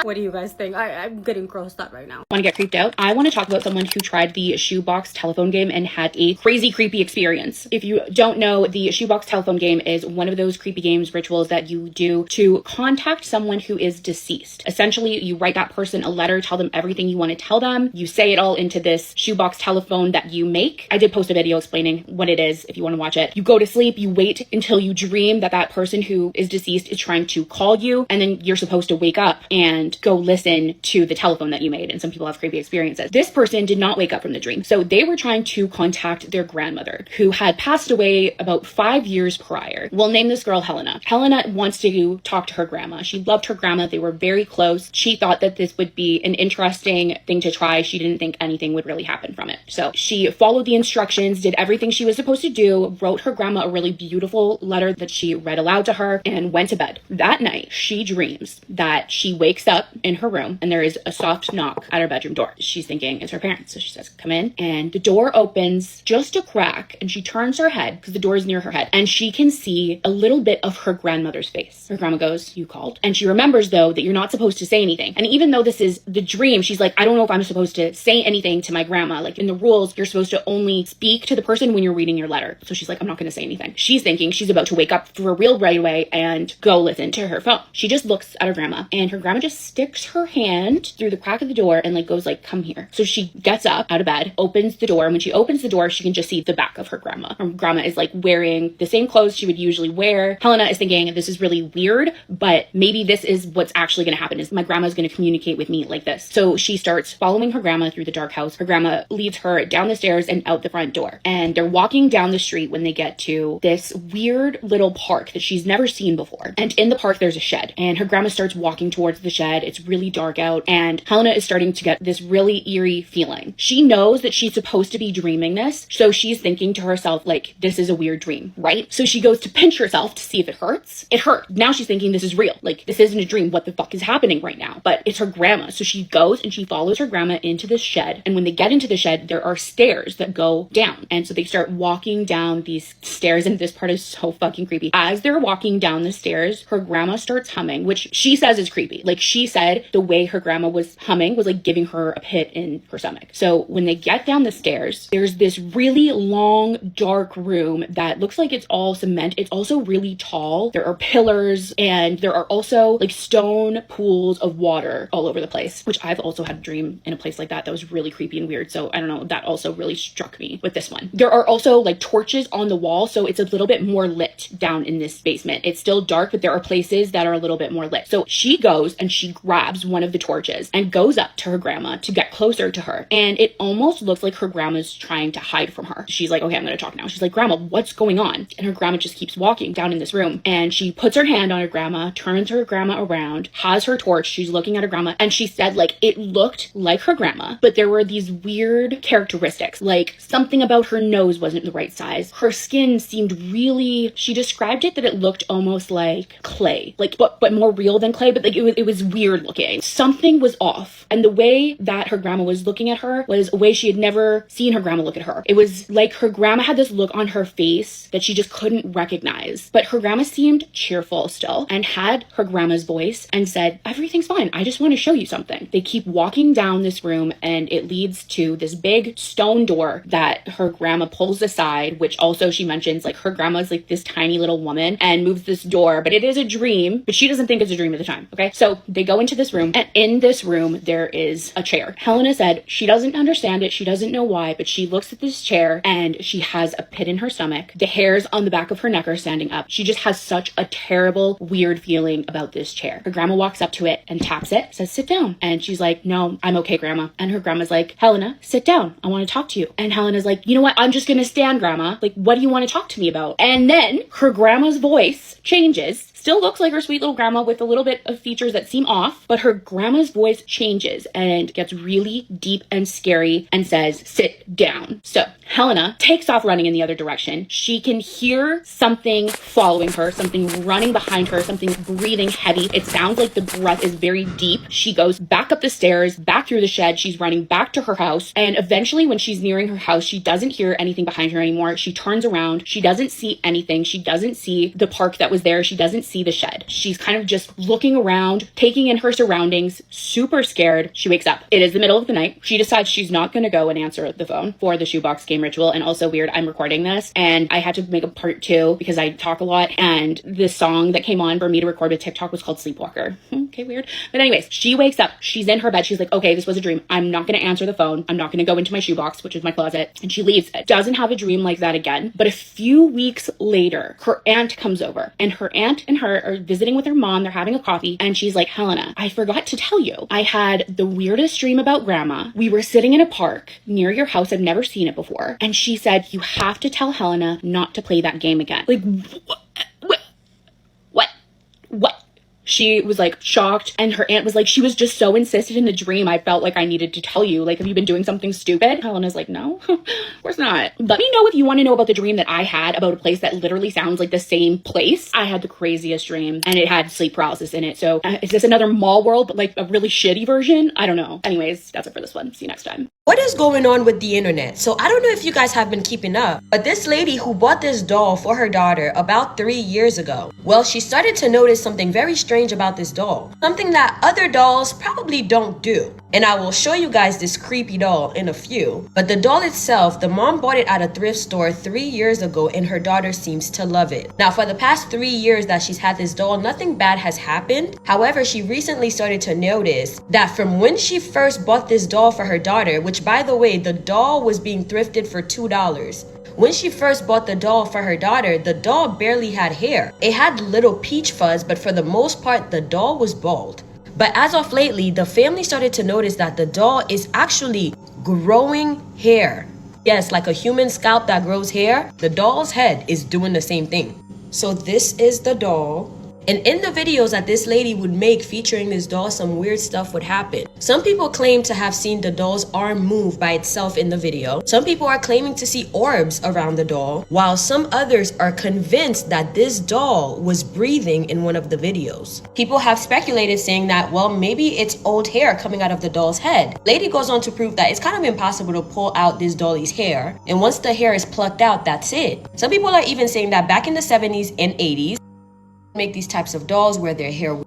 What do you guys think? I'm getting grossed out right now. Want to get creeped out? I want to talk about someone who tried the shoebox telephone game and had a crazy creepy experience. If you don't know, the shoebox telephone game is one of those creepy games, rituals that you do to contact someone who is deceased. Essentially, you write that person a letter, tell them everything you want to tell them. You say it all into this shoebox telephone that you make. I did post a video explaining what it is if you want to watch it. You go to sleep, you wait until you dream that that person who is deceased is trying to call you, and then you're supposed to wake up and go listen to the telephone that you made. And some people have creepy experiences. This person did not wake up from the dream. So they were trying to contact their grandmother who had passed away about 5 years prior. We'll name this girl Helena. Helena wants to talk to her grandma. She loved her grandma. They were very close. She thought that this would be an interesting thing to try. She didn't think anything would really happen from it. So she followed the instructions, did everything she was supposed to do, wrote her grandma a really beautiful letter that she read aloud to her, and went to bed. That night, she dreams that she wakes up in her room and there is a soft knock at her bedroom door. She's thinking it's her parents. So she says, come in. And the door opens just a crack and she turns her head because the door is near her head and she can see a little bit of her grandmother's face. Her grandma goes, you called. And she remembers though that you're not supposed to say anything. And even though this is the dream, she's like, I don't know if I'm supposed to say anything to my grandma. Like in the rules, you're supposed to only speak to the person when you're reading your letter. So she's like, I'm not going to say anything. She's thinking she's about to wake up for real right away and go listen to her phone. She just looks at her grandma and her grandma just sticks her hand through the crack of the door and like goes like, come here. So she gets up out of bed, opens the door. And when she opens the door, she can just see the back of her grandma. Her grandma is like wearing the same clothes she would usually wear. Helena is thinking this is really weird, but maybe this is what's actually going to happen is my grandma's going to communicate with me like this. So she starts following her grandma through the dark house. Her grandma leads her down the stairs and out the front door. And they're walking down the street when they get to this weird little park that she's never seen before. And in the park, there's a shed and her grandma starts walking towards the shed. It's really dark out and Helena is starting to get this really eerie feeling. She knows that she's supposed to be dreaming this. So she's thinking to herself, like, this is a weird dream, right? So she goes to pinch herself to see if it hurts. It hurt. Now she's thinking this is real. Like, this isn't a dream. What the fuck is happening right now? But it's her grandma. So she goes and she follows her grandma into this shed. And when they get into the shed, there are stairs that go down. And so they start walking down these stairs. And this part is so fucking creepy. As they're walking down the stairs, her grandma starts humming, which which she says is creepy. Like, she said the way her grandma was humming was like giving her a pit in her stomach. So when they get down the stairs, there's this really long, dark room that looks like it's all cement. It's also really tall. There are pillars, and there are also like stone pools of water all over the place, which I've also had a dream in a place like that was really creepy and weird. So I don't know, that also really struck me with this one. There are also like torches on the wall, so it's a little bit more lit down in this basement. It's still dark, but there are places that are a little bit more lit. So she goes and she grabs one of the torches and goes up to her grandma to get closer to her. And it almost looks like her grandma's trying to hide from her. She's like, okay, I'm going to talk now. She's like, Grandma, what's going on? And her grandma just keeps walking down in this room. And she puts her hand on her grandma, turns her grandma around, has her torch. She's looking at her grandma. And she said, like, it looked like her grandma, but there were these weird characteristics. Like, something about her nose wasn't the right size. Her skin seemed really, she described it that it looked almost like clay, like, but more real than clay, but like it was weird looking. Something was off. And the way that her grandma was looking at her was a way she had never seen her grandma look at her. It was like her grandma had this look on her face that she just couldn't recognize. But her grandma seemed cheerful still and had her grandma's voice and said, everything's fine. I just want to show you something. They keep walking down this room and it leads to this big stone door that her grandma pulls aside, which also she mentions like her grandma's like this tiny little woman and moves this door, but it is a dream, but she doesn't think it's a dream at the time. Okay. So they go into this room, and in this room, there is a chair. Helena said she doesn't understand it. She doesn't know why, but she looks at this chair and she has a pit in her stomach. The hairs on the back of her neck are standing up. She just has such a terrible, weird feeling about this chair. Her grandma walks up to it and taps it, says, sit down. And she's like, no, I'm okay, Grandma. And her grandma's like, Helena, sit down. I want to talk to you. And Helena's like, you know what? I'm just going to stand, Grandma. Like, what do you want to talk to me about? And then her grandma's voice changes. Still looks like her sweet little grandma with a little bit of features that seem off, but her grandma's voice changes and gets really deep and scary and says, sit down. So Helena takes off running in the other direction. She can hear something following her, something running behind her, something breathing heavy. It sounds like the breath is very deep. She goes back up the stairs, back through the shed. She's running back to her house. And eventually when she's nearing her house, she doesn't hear anything behind her anymore. She turns around. She doesn't see anything. She doesn't see the park that was there. She doesn't see the shed. She's kind of just looking around, taking in her surroundings, super scared. She wakes up. It is the middle of the night. She decides she's not going to go and answer the phone for the shoebox game ritual. And also weird, I'm recording this and I had to make a part 2 because I talk a lot, and the song that came on for me to record with TikTok was called Sleepwalker. Okay, weird. But anyways, she wakes up. She's in her bed. She's like, okay, this was a dream. I'm not going to answer the phone. I'm not going to go into my shoebox, which is my closet. And she leaves. Doesn't have a dream like that again. But a few weeks later, her aunt comes over, and her aunt and her are visiting with her mom. They're having a coffee, and she's like, Helena, I forgot to tell you, I had the weirdest dream about Grandma. We were sitting in a park near your house. I've never seen it before. And she said, you have to tell Helena not to play that game again. Like, what? She was like shocked, and her aunt was like, she was just so insistent in the dream. I felt like I needed to tell you. Like, have you been doing something stupid? Helena's like, no, of course not. Let me know if you want to know about the dream that I had about a place that literally sounds like the same place. I had the craziest dream, and it had sleep paralysis in it. So is this another mall world, but like a really shitty version? I don't know. Anyways, that's it for this one. See you next time. What is going on with the internet? So I don't know if you guys have been keeping up, but this lady who bought this doll for her daughter about 3 years ago, well, she started to notice something very strange about this doll. Something that other dolls probably don't do. And I will show you guys this creepy doll in a few. But the doll itself, the mom bought it at a thrift store 3 years ago, and her daughter seems to love it. Now, for the past 3 years that she's had this doll, nothing bad has happened. However, she recently started to notice that from when she first bought this doll for her daughter, which by the way, the doll was being thrifted for $2. When she first bought the doll for her daughter, the doll barely had hair. It had little peach fuzz, but for the most part, the doll was bald. But as of lately, the family started to notice that the doll is actually growing hair. Yes, like a human scalp that grows hair, the doll's head is doing the same thing. So this is the doll. And in the videos that this lady would make featuring this doll, some weird stuff would happen. Some people claim to have seen the doll's arm move by itself in the video. Some people are claiming to see orbs around the doll, while some others are convinced that this doll was breathing in one of the videos. People have speculated saying that, well, maybe it's old hair coming out of the doll's head. Lady goes on to prove that it's kind of impossible to pull out this dolly's hair, and once the hair is plucked out, that's it. Some people are even saying that back in the 70s and 80s, make these types of dolls where their hair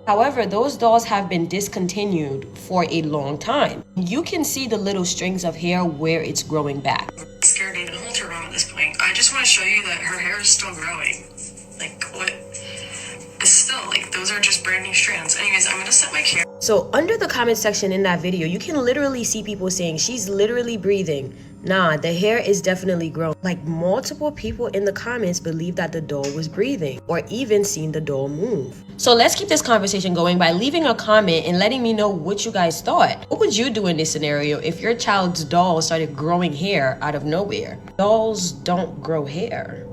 However, those dolls have been discontinued for a long time. You can see the little strings of hair where it's growing back. I'm scared to even hold her mom at this point. I just want to show you that her hair is still growing. Like, what? It's still, like, those are just brand new strands. Anyways, I'm gonna set my camera. So under the comment section in that video, you can literally see people saying she's literally breathing. Nah, the hair is definitely grown. Like, multiple people in the comments believe that the doll was breathing or even seen the doll move. So let's keep this conversation going by leaving a comment and letting me know what you guys thought. What would you do in this scenario if your child's doll started growing hair out of nowhere? Dolls don't grow hair.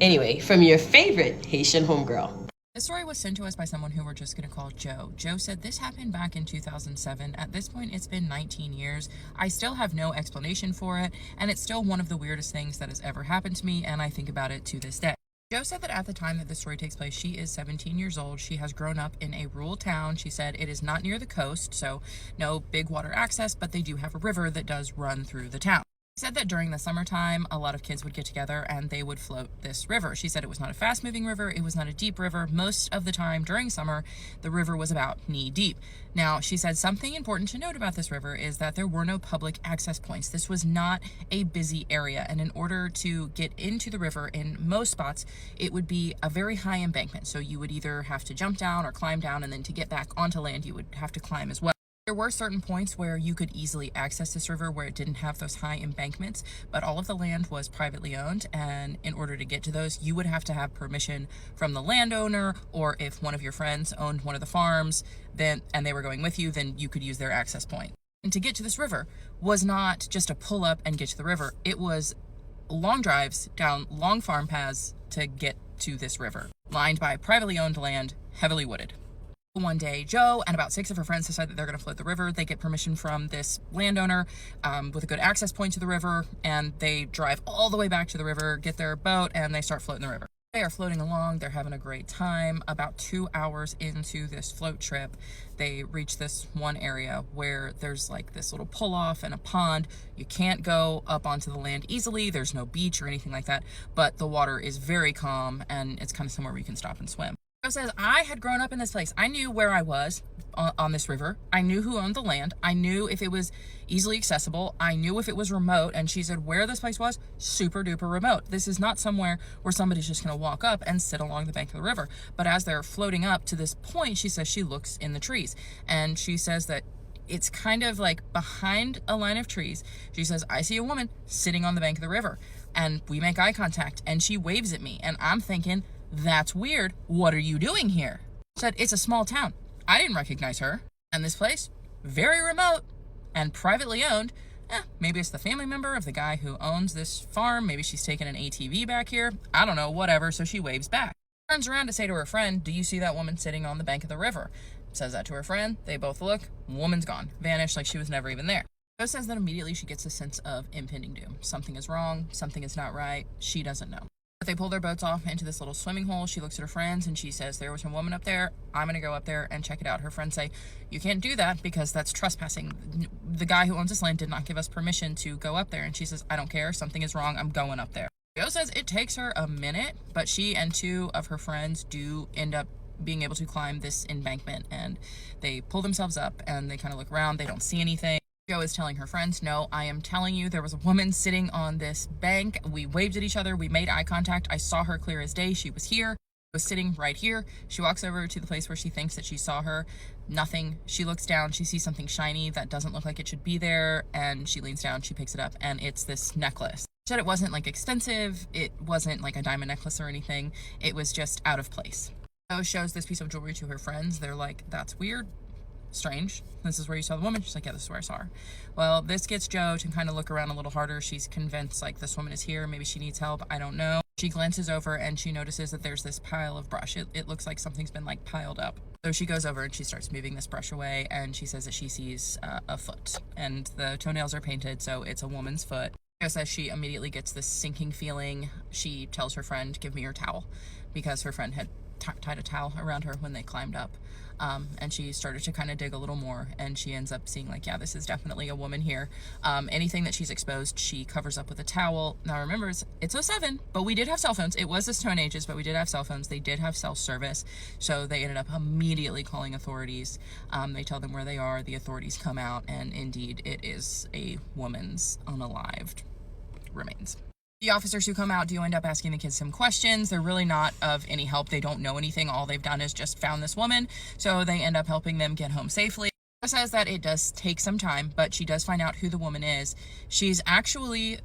Anyway, from your favorite Haitian homegirl. This story was sent to us by someone who we're just going to call Joe. Joe said this happened back in 2007. At this point, it's been 19 years. I still have no explanation for it, and it's still one of the weirdest things that has ever happened to me, and I think about it to this day. Joe said that at the time that this story takes place, she is 17 years old. She has grown up in a rural town. She said it is not near the coast, so no big water access, but they do have a river that does run through the town. She said that during the summertime, a lot of kids would get together and they would float this river. She said it was not a fast-moving river. It was not a deep river. Most of the time during summer, the river was about knee deep. Now, she said something important to note about this river is that there were no public access points. This was not a busy area, and in order to get into the river in most spots, it would be a very high embankment. So you would either have to jump down or climb down, and then to get back onto land, you would have to climb as well. There were certain points where you could easily access this river where it didn't have those high embankments, but all of the land was privately owned, and in order to get to those, you would have to have permission from the landowner, or if one of your friends owned one of the farms and they were going with you, then you could use their access point. And to get to this river was not just a pull up and get to the river. It was long drives down long farm paths to get to this river, lined by privately owned land, heavily wooded. One day, Joe and about 6 of her friends decide that they're going to float the river. They get permission from this landowner with a good access point to the river, and they drive all the way back to the river, get their boat, and they start floating the river. They are floating along. They're having a great time. About 2 hours into this float trip, they reach this one area where there's like this little pull-off and a pond. You can't go up onto the land easily. There's no beach or anything like that, but the water is very calm, and it's kind of somewhere where you can stop and swim. Joe says, I had grown up in this place. I knew where I was on this river. I knew who owned the land. I knew if it was easily accessible. I knew if it was remote. And she said where this place was, super duper remote. This is not somewhere where somebody's just going to walk up and sit along the bank of the river. But as they're floating up to this point, she says she looks in the trees. And she says that it's kind of like behind a line of trees. She says, I see a woman sitting on the bank of the river. And we make eye contact. And she waves at me. And I'm thinking, that's weird. What are you doing here? Said, it's a small town. I didn't recognize her. And this place, very remote and privately owned. Maybe it's the family member of the guy who owns this farm. Maybe she's taking an ATV back here. I don't know, whatever. So she waves back. Turns around to say to her friend, do you see that woman sitting on the bank of the river? Says that to her friend. They both look. Woman's gone. Vanished like she was never even there. Joe says that immediately she gets a sense of impending doom. Something is wrong. Something is not right. She doesn't know. But they pull their boats off into this little swimming hole. She looks at her friends and she says, there was a woman up there. I'm going to go up there and check it out. Her friends say, you can't do that because that's trespassing. The guy who owns this land did not give us permission to go up there. And she says, I don't care. Something is wrong. I'm going up there. Joe says it takes her a minute, but she and 2 of her friends do end up being able to climb this embankment, and they pull themselves up and they kind of look around. They don't see anything. Joe is telling her friends, no, I am telling you, there was a woman sitting on this bank. We waved at each other. We made eye contact. I saw her clear as day. She was here. Was sitting right here. She walks over to the place where she thinks that she saw her. Nothing. She looks down. She sees something shiny that doesn't look like it should be there, and she leans down. She picks it up, and it's this necklace. She said it wasn't like expensive. It wasn't like a diamond necklace or anything. It was just out of place. Joe shows this piece of jewelry to her friends. They're like, that's weird. Strange. This is where you saw the woman. She's like, yeah, this is where I saw her. Well, this gets Joe to kind of look around a little harder. She's convinced like this woman is here. Maybe she needs help. I don't know. She glances over and she notices that there's this pile of brush. It looks like something's been like piled up. So she goes over and she starts moving this brush away, and she says that she sees a foot, and the toenails are painted, so it's a woman's foot. Joe says she immediately gets this sinking feeling. She tells her friend, give me your towel, because her friend had tied a towel around her when they climbed up. And she started to kind of dig a little more, and she ends up seeing like, yeah, this is definitely a woman here. Anything that she's exposed, she covers up with a towel. Now remember, it's 07, but we did have cell phones. It was the Stone Ages, but we did have cell phones. They did have cell service, so they ended up immediately calling authorities. They tell them where they are, the authorities come out, and indeed it is a woman's unalived remains. The officers who come out do end up asking the kids some questions. They're really not of any help. They don't know anything. All they've done is just found this woman, so they end up helping them get home safely. She says that it does take some time, but she does find out who the woman is. She's actually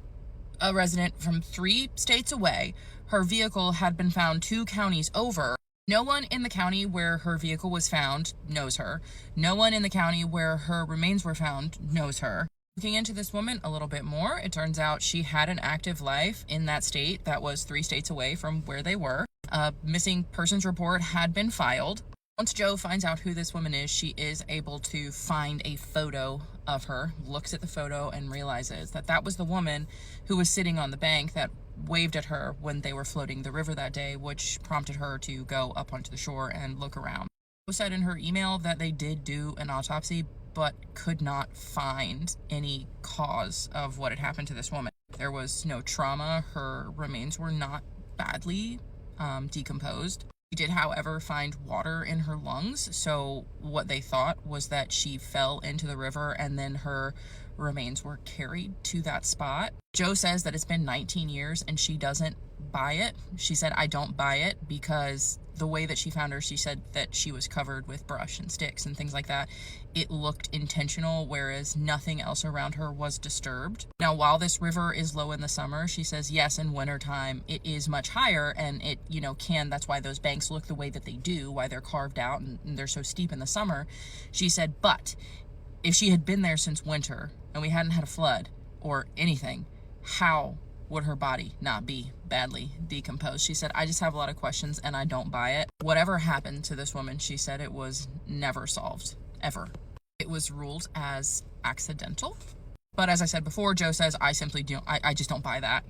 a resident from 3 states away. Her vehicle had been found 2 counties over. No one in the county where her vehicle was found knows her. No one in the county where her remains were found knows her. Looking into this woman a little bit more, it turns out she had an active life in that state that was 3 states away from where they were. A missing persons report had been filed. Once Joe finds out who this woman is, she is able to find a photo of her, looks at the photo, and realizes that that was the woman who was sitting on the bank that waved at her when they were floating the river that day, which prompted her to go up onto the shore and look around. She said in her email that they did do an autopsy, but could not find any cause of what had happened to this woman. There was no trauma. Her remains were not badly decomposed. She did, however, find water in her lungs, so what they thought was that she fell into the river and then her remains were carried to that spot. Joe says that it's been 19 years and she doesn't buy it. She said, I don't buy it because the way that she found her, she said that she was covered with brush and sticks and things like that. It looked intentional, whereas nothing else around her was disturbed. Now, while this river is low in the summer, she says, yes, in wintertime, it is much higher, and it, that's why those banks look the way that they do, why they're carved out and they're so steep in the summer. She said, but if she had been there since winter and we hadn't had a flood or anything, how would her body not be badly decomposed? She said, I just have a lot of questions and I don't buy it. Whatever happened to this woman, she said it was never solved, ever. It was ruled as accidental. But as I said before, Joe says, I just don't buy that.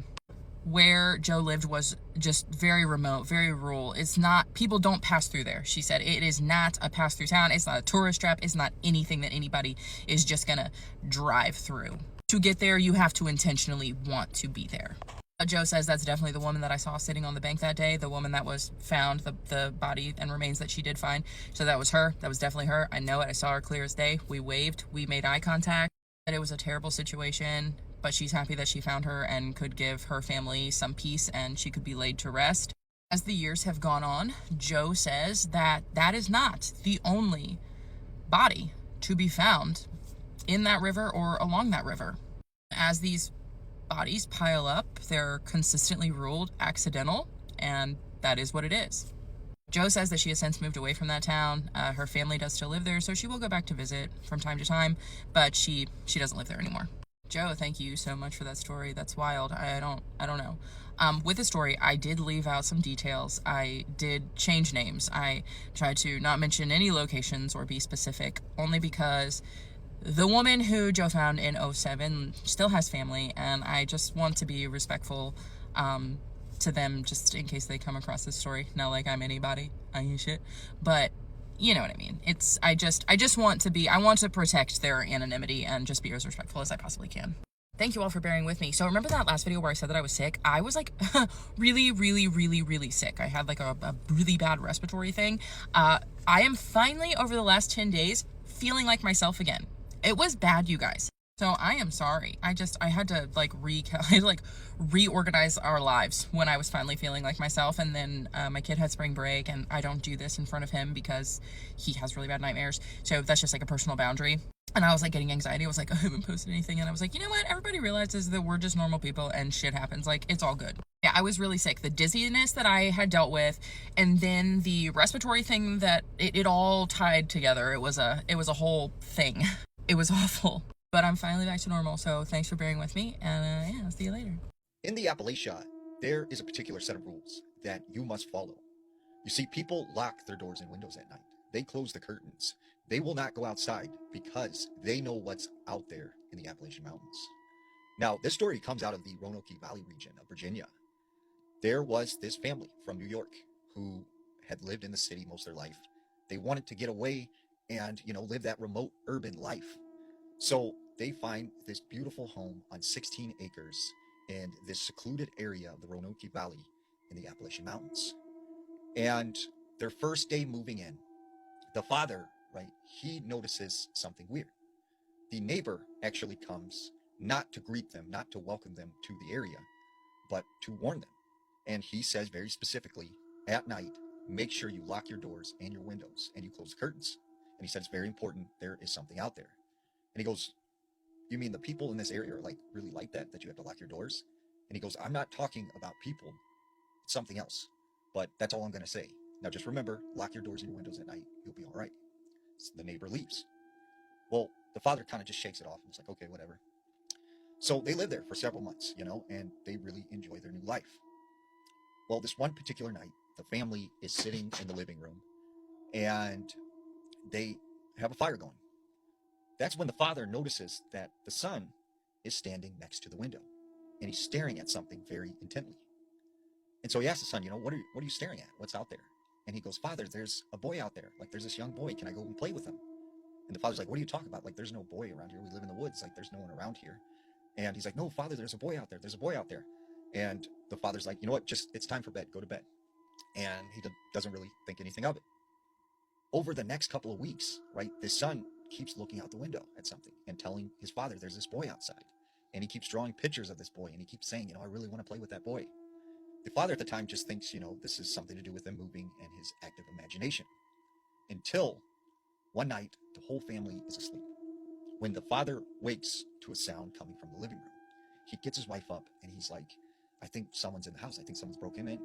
Where Joe lived was just very remote, very rural. It's not, people don't pass through there. She said it is not a pass-through town. It's not a tourist trap. It's not anything that anybody is just gonna drive through. To get there, you have to intentionally want to be there. Joe says that's definitely the woman that I saw sitting on the bank that day, the woman that was found, the body and remains that she did find. So that was her. That was definitely her. I know it. I saw her clear as day. We waved. We made eye contact. That it was a terrible situation, but she's happy that she found her and could give her family some peace and she could be laid to rest. As the years have gone on, Joe says that that is not the only body to be found in that river or along that river. As these bodies pile up, they're consistently ruled accidental, and that is what it is. Joe says that she has since moved away from that town. Her family does still live there, so she will go back to visit from time to time, but she doesn't live there anymore. Joe, thank you so much for that story. That's wild. I don't know. With the story, I did leave out some details. I did change names. I tried to not mention any locations or be specific, only because the woman who Joe found in 07 still has family, and I just want to be respectful to them, just in case they come across this story. Not like I'm anybody, I ain't shit, but you know what I mean. I want to protect their anonymity and just be as respectful as I possibly can. Thank you all for bearing with me. So remember that last video where I said that I was sick? I was like really, really, really, really sick. I had like a really bad respiratory thing. I am finally, over the last 10 days, feeling like myself again. It was bad, you guys. So I am sorry. I had to reorganize our lives when I was finally feeling like myself. And then my kid had spring break, and I don't do this in front of him because he has really bad nightmares. So that's just like a personal boundary. And I was like getting anxiety. I was like, I haven't posted anything. And I was like, you know what? Everybody realizes that we're just normal people and shit happens. Like, it's all good. Yeah, I was really sick. The dizziness that I had dealt with, and then the respiratory thing, that it all tied together. It was a whole thing. It was awful. But I'm finally back to normal, so thanks for bearing with me, and yeah, I'll see you later. In the Appalachia, there is a particular set of rules that you must follow. You see, people lock their doors and windows at night. They close the curtains. They will not go outside because they know what's out there in the Appalachian Mountains. Now, this story comes out of the Roanoke Valley region of Virginia. There was this family from New York who had lived in the city most of their life. They wanted to get away and, live that remote urban life. So they find this beautiful home on 16 acres in this secluded area of the Roanoke Valley in the Appalachian Mountains. And their first day moving in, the father, right, he notices something weird. The neighbor actually comes not to greet them, not to welcome them to the area, but to warn them. And he says very specifically, at night, make sure you lock your doors and your windows and you close the curtains. And he said, it's very important. There is something out there. And he goes, you mean the people in this area are really like that you have to lock your doors? And he goes, I'm not talking about people. It's something else. But that's all I'm going to say. Now just remember, lock your doors and your windows at night. You'll be all right. So the neighbor leaves. Well, the father kind of just shakes it off and it's like, okay, whatever. So they live there for several months, and they really enjoy their new life. Well, this one particular night, the family is sitting in the living room and they have a fire going. That's when the father notices that the son is standing next to the window and he's staring at something very intently. And so he asks the son, what are you staring at? What's out there? And he goes, Father, there's a boy out there. There's this young boy. Can I go and play with him? And the father's like, what are you talking about? There's no boy around here. We live in the woods. There's no one around here. And he's like, no, Father, there's a boy out there. There's a boy out there. And the father's like, you know what? It's time for bed. Go to bed. And he doesn't really think anything of it. Over the next couple of weeks, right, the son keeps looking out the window at something and telling his father there's this boy outside. And he keeps drawing pictures of this boy. And he keeps saying, I really want to play with that boy. The father at the time just thinks, this is something to do with them moving and his active imagination. Until one night, the whole family is asleep. When the father wakes to a sound coming from the living room, he gets his wife up and he's like, I think someone's in the house. I think someone's broken in.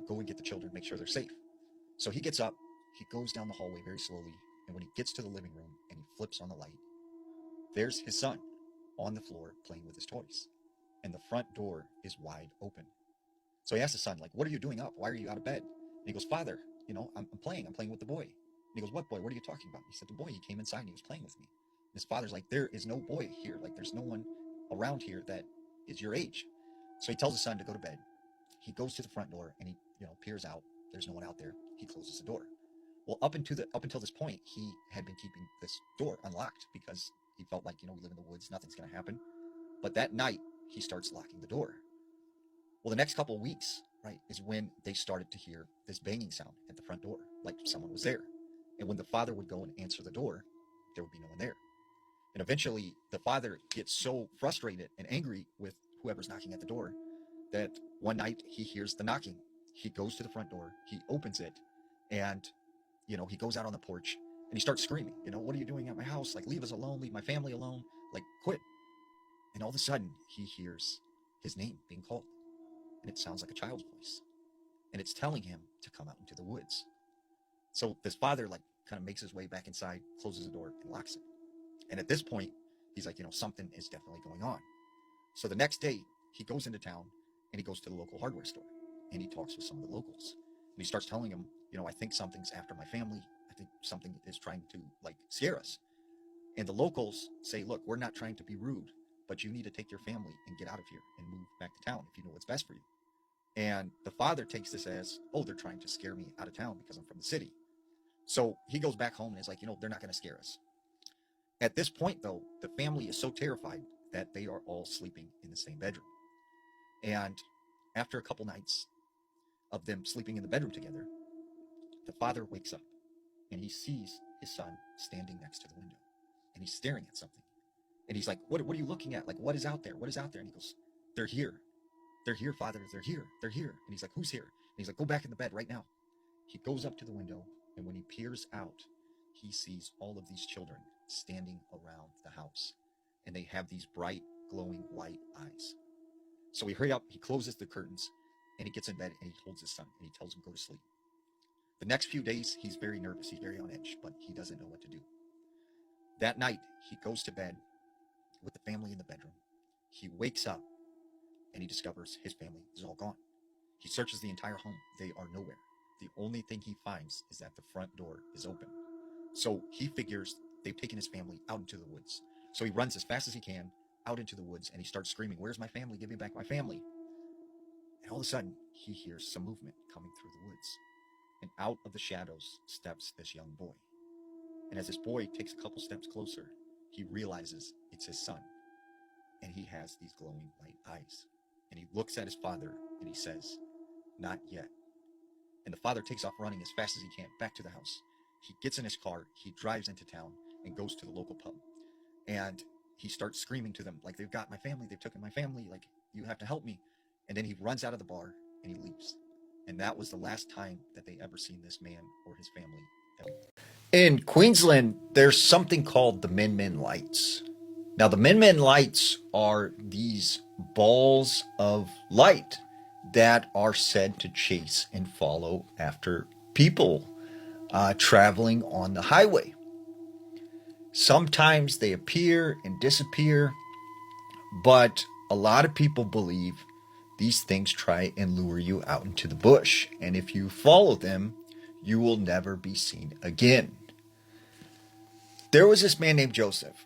Go and get the children, make sure they're safe. So he gets up, he goes down the hallway very slowly. And when he gets to the living room and he flips on the light, there's his son on the floor playing with his toys. And the front door is wide open. So he asks his son, what are you doing up? Why are you out of bed? And he goes, Father, I'm playing with the boy. And he goes, what boy? What are you talking about? He said, the boy, he came inside and he was playing with me. And his father's like, there is no boy here. There's no one around here that is your age. So he tells his son to go to bed. He goes to the front door and he, peers out. There's no one out there. He closes the door. Well, up until this point, he had been keeping this door unlocked because he felt like, we live in the woods, nothing's going to happen. But that night, he starts locking the door. Well, the next couple of weeks, right, is when they started to hear this banging sound at the front door, like someone was there. And when the father would go and answer the door, there would be no one there. And eventually, the father gets so frustrated and angry with whoever's knocking at the door that one night he hears the knocking. He goes to the front door, he opens it, and, he goes out on the porch and he starts screaming, what are you doing at my house? Leave us alone, leave my family alone, quit. And all of a sudden, he hears his name being called. And it sounds like a child's voice. And it's telling him to come out into the woods. So this father, kind of makes his way back inside, closes the door, and locks it. And at this point, he's like, something is definitely going on. So the next day, he goes into town, and he goes to the local hardware store. And he talks with some of the locals. And he starts telling them, I think something's after my family. I think something is trying to, scare us. And the locals say, look, we're not trying to be rude, but you need to take your family and get out of here and move back to town if you know what's best for you. And the father takes this as, they're trying to scare me out of town because I'm from the city. So he goes back home and is like, they're not going to scare us. At this point, though, the family is so terrified that they are all sleeping in the same bedroom. And after a couple nights of them sleeping in the bedroom together, the father wakes up and he sees his son standing next to the window and he's staring at something. And he's like, what are you looking at? What is out there? What is out there? And he goes, they're here. They're here, Father. They're here. They're here. And he's like, who's here? And he's like, go back in the bed right now. He goes up to the window, and when he peers out, he sees all of these children standing around the house. And they have these bright, glowing white eyes. So he hurries up, he closes the curtains, and he gets in bed, and he holds his son, and he tells him to go to sleep. The next few days, he's very nervous. He's very on edge, but he doesn't know what to do. That night, he goes to bed with the family in the bedroom. He wakes up, and he discovers his family is all gone. He searches the entire home. They are nowhere. The only thing he finds is that the front door is open. So he figures they've taken his family out into the woods. So he runs as fast as he can out into the woods, and he starts screaming, where's my family? Give me back my family. And all of a sudden, he hears some movement coming through the woods. and out of the shadows steps this young boy. And as this boy takes a couple steps closer, he realizes it's his son. And he has these glowing white eyes. And he looks at his father and he says, "Not yet." And the father takes off running as fast as he can back to the house. He gets in his car, he drives into town and goes to the local pub. And he starts screaming to them, like, "They've got my family, they've taken my family, like, you have to help me." And then he runs out of the bar and he leaves. And that was the last time that they ever seen this man or his family ever. In Queensland, there's something called the Menman lights. Now, the Menman lights are these balls of light that are said to chase and follow after people traveling on the highway. Sometimes they appear and disappear, but a lot of people believe these things try and lure you out into the bush. And if you follow them, you will never be seen again. There was this man named Joseph.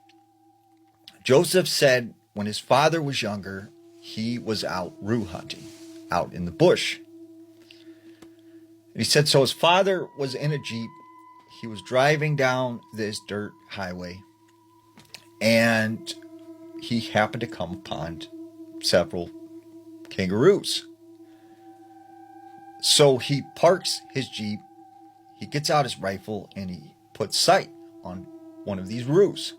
Joseph said when his father was younger, he was out roo hunting, out in the bush. And he said, so his father was in a Jeep. He was driving down this dirt highway, and he happened to come upon several kangaroos. So he parks his Jeep, he gets out his rifle, and he puts sight on one of these roos.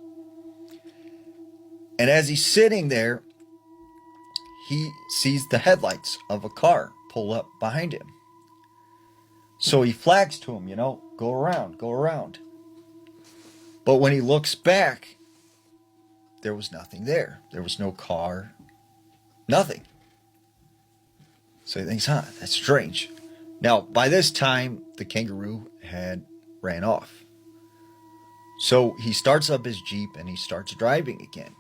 And as he's sitting there, he sees the headlights of a car pull up behind him. So he flags to him, go around, go around. But when he looks back, there was nothing there. There was no car, nothing. So he thinks, that's strange. Now, by this time, the kangaroo had ran off. So he starts up his Jeep and he starts driving again.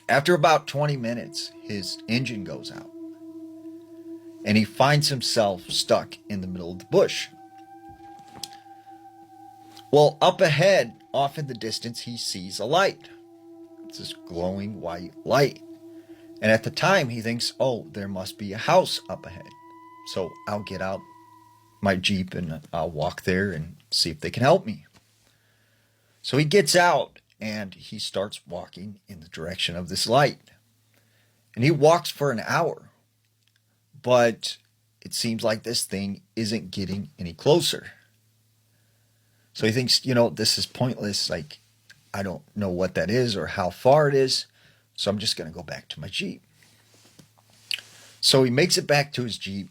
After about 20 minutes, his engine goes out. And he finds himself stuck in the middle of the bush. Well, up ahead, off in the distance, he sees a light. It's this glowing white light. And at the time, he thinks, there must be a house up ahead. So I'll get out my Jeep and I'll walk there and see if they can help me. So he gets out and he starts walking in the direction of this light. And he walks for an hour. But it seems like this thing isn't getting any closer. So he thinks, this is pointless. Like, I don't know what that is or how far it is. So I'm just going to go back to my Jeep. So he makes it back to his Jeep.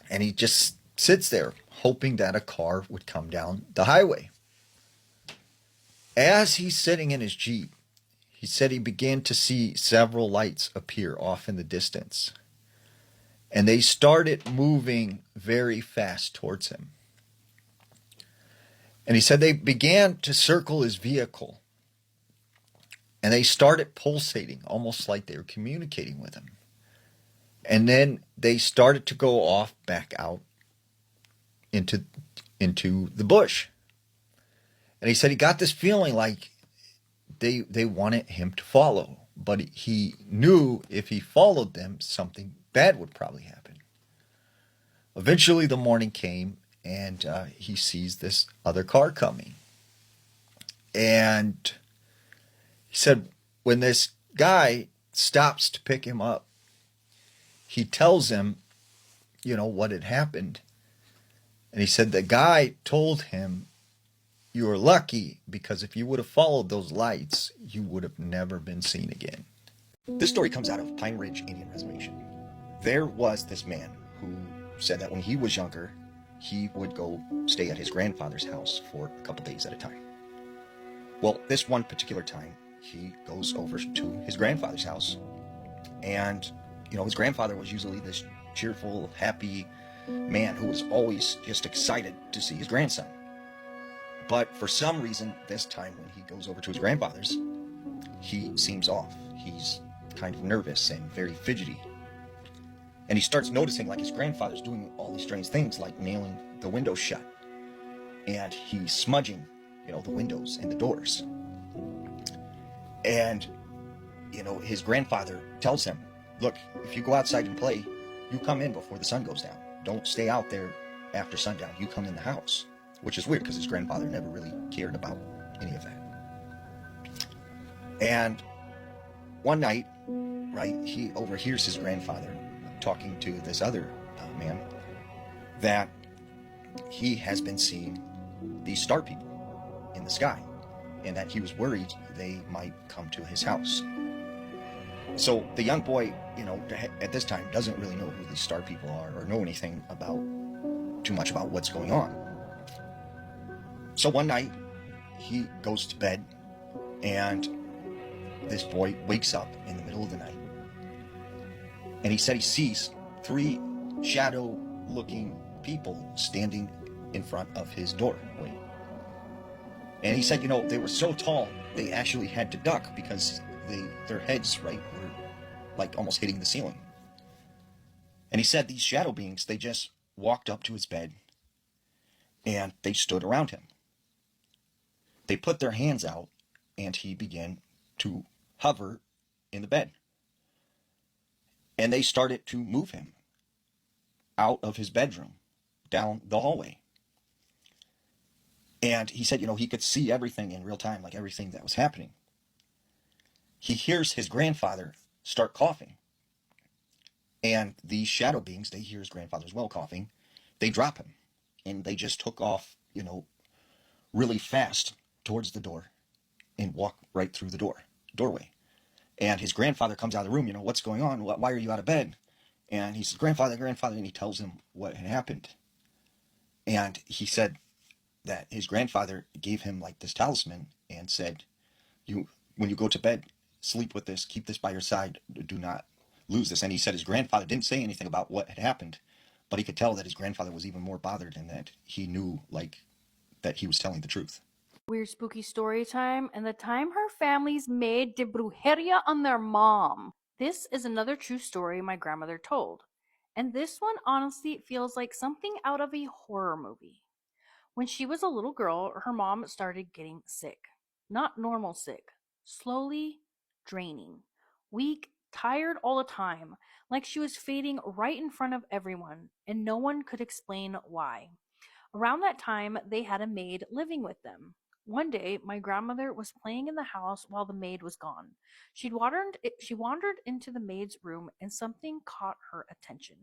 And he just sits there hoping that a car would come down the highway. As he's sitting in his Jeep, he said he began to see several lights appear off in the distance. And they started moving very fast towards him. And he said they began to circle his vehicle. And they started pulsating, almost like they were communicating with him. And then they started to go off back out into the bush. And he said he got this feeling like they wanted him to follow. But he knew if he followed them, something bad would probably happen. Eventually the morning came and he sees this other car coming. And he said when this guy stops to pick him up, he tells him, what had happened. And he said the guy told him, you were lucky because if you would have followed those lights, you would have never been seen again. This story comes out of Pine Ridge Indian Reservation. There was this man who said that when he was younger, he would go stay at his grandfather's house for a couple days at a time. Well, this one particular time, he goes over to his grandfather's house. And, his grandfather was usually this cheerful, happy man who was always just excited to see his grandson. But for some reason, this time when he goes over to his grandfather's, he seems off. He's kind of nervous and very fidgety. And he starts noticing like his grandfather's doing all these strange things, like nailing the windows shut. And he's smudging, the windows and the doors. And, his grandfather tells him, look, if you go outside and play, you come in before the sun goes down. Don't stay out there after sundown, you come in the house, which is weird because his grandfather never really cared about any of that. And one night, right, he overhears his grandfather talking to this other man that he has been seeing these star people in the sky, and that he was worried they might come to his house. So the young boy, you know, at this time doesn't really know who these star people are or know anything about too much about what's going on. So one night he goes to bed, and this boy wakes up in the middle of the night, and he said he sees 3 shadow-looking people standing in front of his doorway. And he said, you know, they were so tall, they actually had to duck because their heads, right, were like almost hitting the ceiling. And he said these shadow beings, they just walked up to his bed and they stood around him. They put their hands out and he began to hover in the bed. And they started to move him out of his bedroom, down the hallway. And he said, you know, he could see everything in real time, like everything that was happening. He hears his grandfather start coughing. And these shadow beings, they hear his grandfather as well coughing. They drop him. And they just took off, you know, really fast towards the door and walk right through the doorway. And his grandfather comes out of the room, you know, what's going on? Why are you out of bed? And he says, grandfather, and he tells him what had happened. And he said that his grandfather gave him like this talisman and said, when you go to bed, sleep with this, keep this by your side, do not lose this. And he said his grandfather didn't say anything about what had happened, but he could tell that his grandfather was even more bothered and that he knew, like, that he was telling the truth. Weird spooky story time, and the time her family's maid did brujeria on their mom. This is another true story my grandmother told, and this one honestly feels like something out of a horror movie. When she was a little girl, her mom started getting sick. Not normal sick, slowly draining, weak, tired all the time, like she was fading right in front of everyone, and no one could explain why. Around that time, they had a maid living with them. One day, my grandmother was playing in the house while the maid was gone. She wandered into the maid's room and something caught her attention.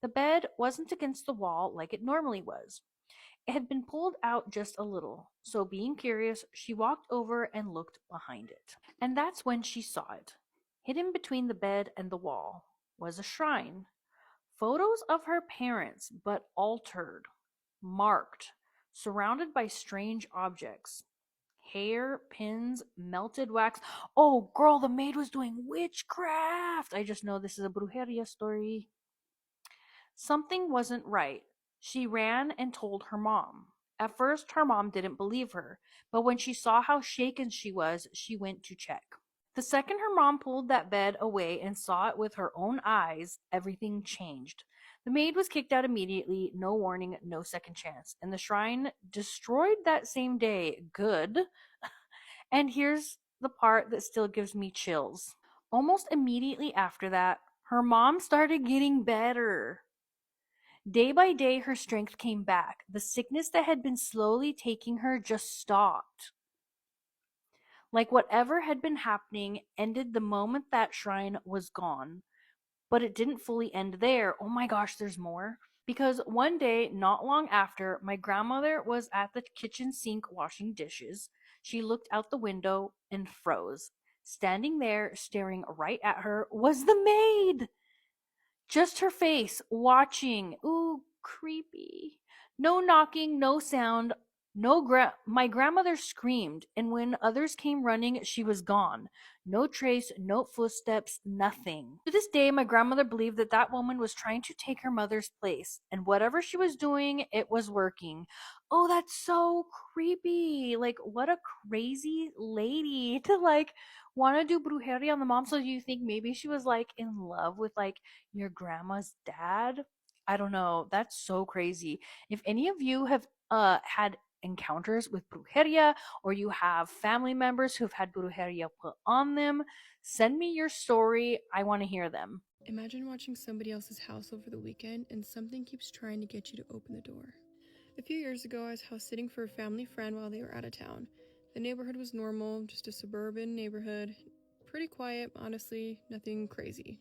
The bed wasn't against the wall like it normally was. It had been pulled out just a little, so being curious, she walked over and looked behind it. And that's when she saw it. Hidden between the bed and the wall was a shrine. Photos of her parents, but altered, marked, surrounded by strange objects. Hair, pins, melted wax. Oh, girl, the maid was doing witchcraft. I just know this is a brujeria story. Something wasn't right. She ran and told her mom. At first, her mom didn't believe her, but when she saw how shaken she was, she went to check. The second her mom pulled that bed away and saw it with her own eyes, everything changed. The maid was kicked out immediately, no warning, no second chance, and the shrine destroyed that same day. Good. And here's the part that still gives me chills. Almost immediately after that, her mom started getting better. Day by day, her strength came back. The sickness that had been slowly taking her just stopped. Like whatever had been happening ended the moment that shrine was gone. But it didn't fully end there. Oh my gosh, there's more. Because one day, not long after, my grandmother was at the kitchen sink washing dishes. She looked out the window and froze. Standing there, staring right at her, was the maid! Just her face, watching. Ooh, creepy. No knocking, no sound. My grandmother screamed, and when others came running, she was gone. No trace, no footsteps, nothing. To this day, my grandmother believed that that woman was trying to take her mother's place, and whatever she was doing, it was working. Oh, that's so creepy. Like, what a crazy lady to, like, want to do brujeria on the mom. So do you think maybe she was, like, in love with, like, your grandma's dad? I don't know. That's so crazy. If any of you have had encounters with brujeria, or you have family members who've had brujeria put on them, send me your story. I want to hear them. Imagine watching somebody else's house over the weekend and something keeps trying to get you to open the door. A few years ago, I was house sitting for a family friend while they were out of town. The neighborhood was normal, just a suburban neighborhood. Pretty quiet, honestly, nothing crazy.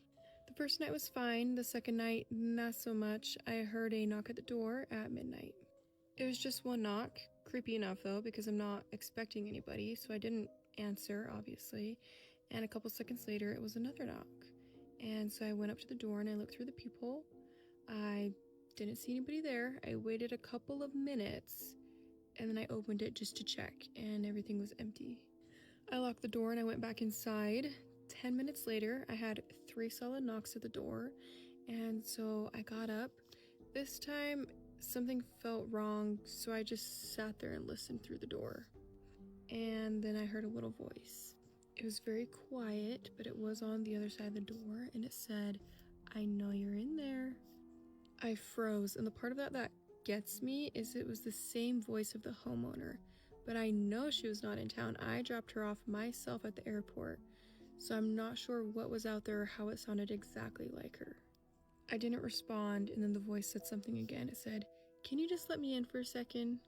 The first night was fine. The second night, not so much. I heard a knock at the door at midnight. It was just one knock. Creepy enough, though, because I'm not expecting anybody, so I didn't answer, obviously. And a couple seconds later, it was another knock. And so I went up to the door and I looked through the peephole. I didn't see anybody there. I waited a couple of minutes and then I opened it just to check, and everything was empty. I locked the door and I went back inside. 10 minutes later, I had 3 solid knocks at the door, and so I got up. This time, something felt wrong, so I just sat there and listened through the door. And then I heard a little voice. It was very quiet, but it was on the other side of the door, and it said, "I know you're in there." I froze, and the part of that gets me is it was the same voice of the homeowner, but I know she was not in town. I dropped her off myself at the airport, so I'm not sure what was out there or how it sounded exactly like her. I didn't respond, and then the voice said something again. It said, "Can you just let me in for a second?"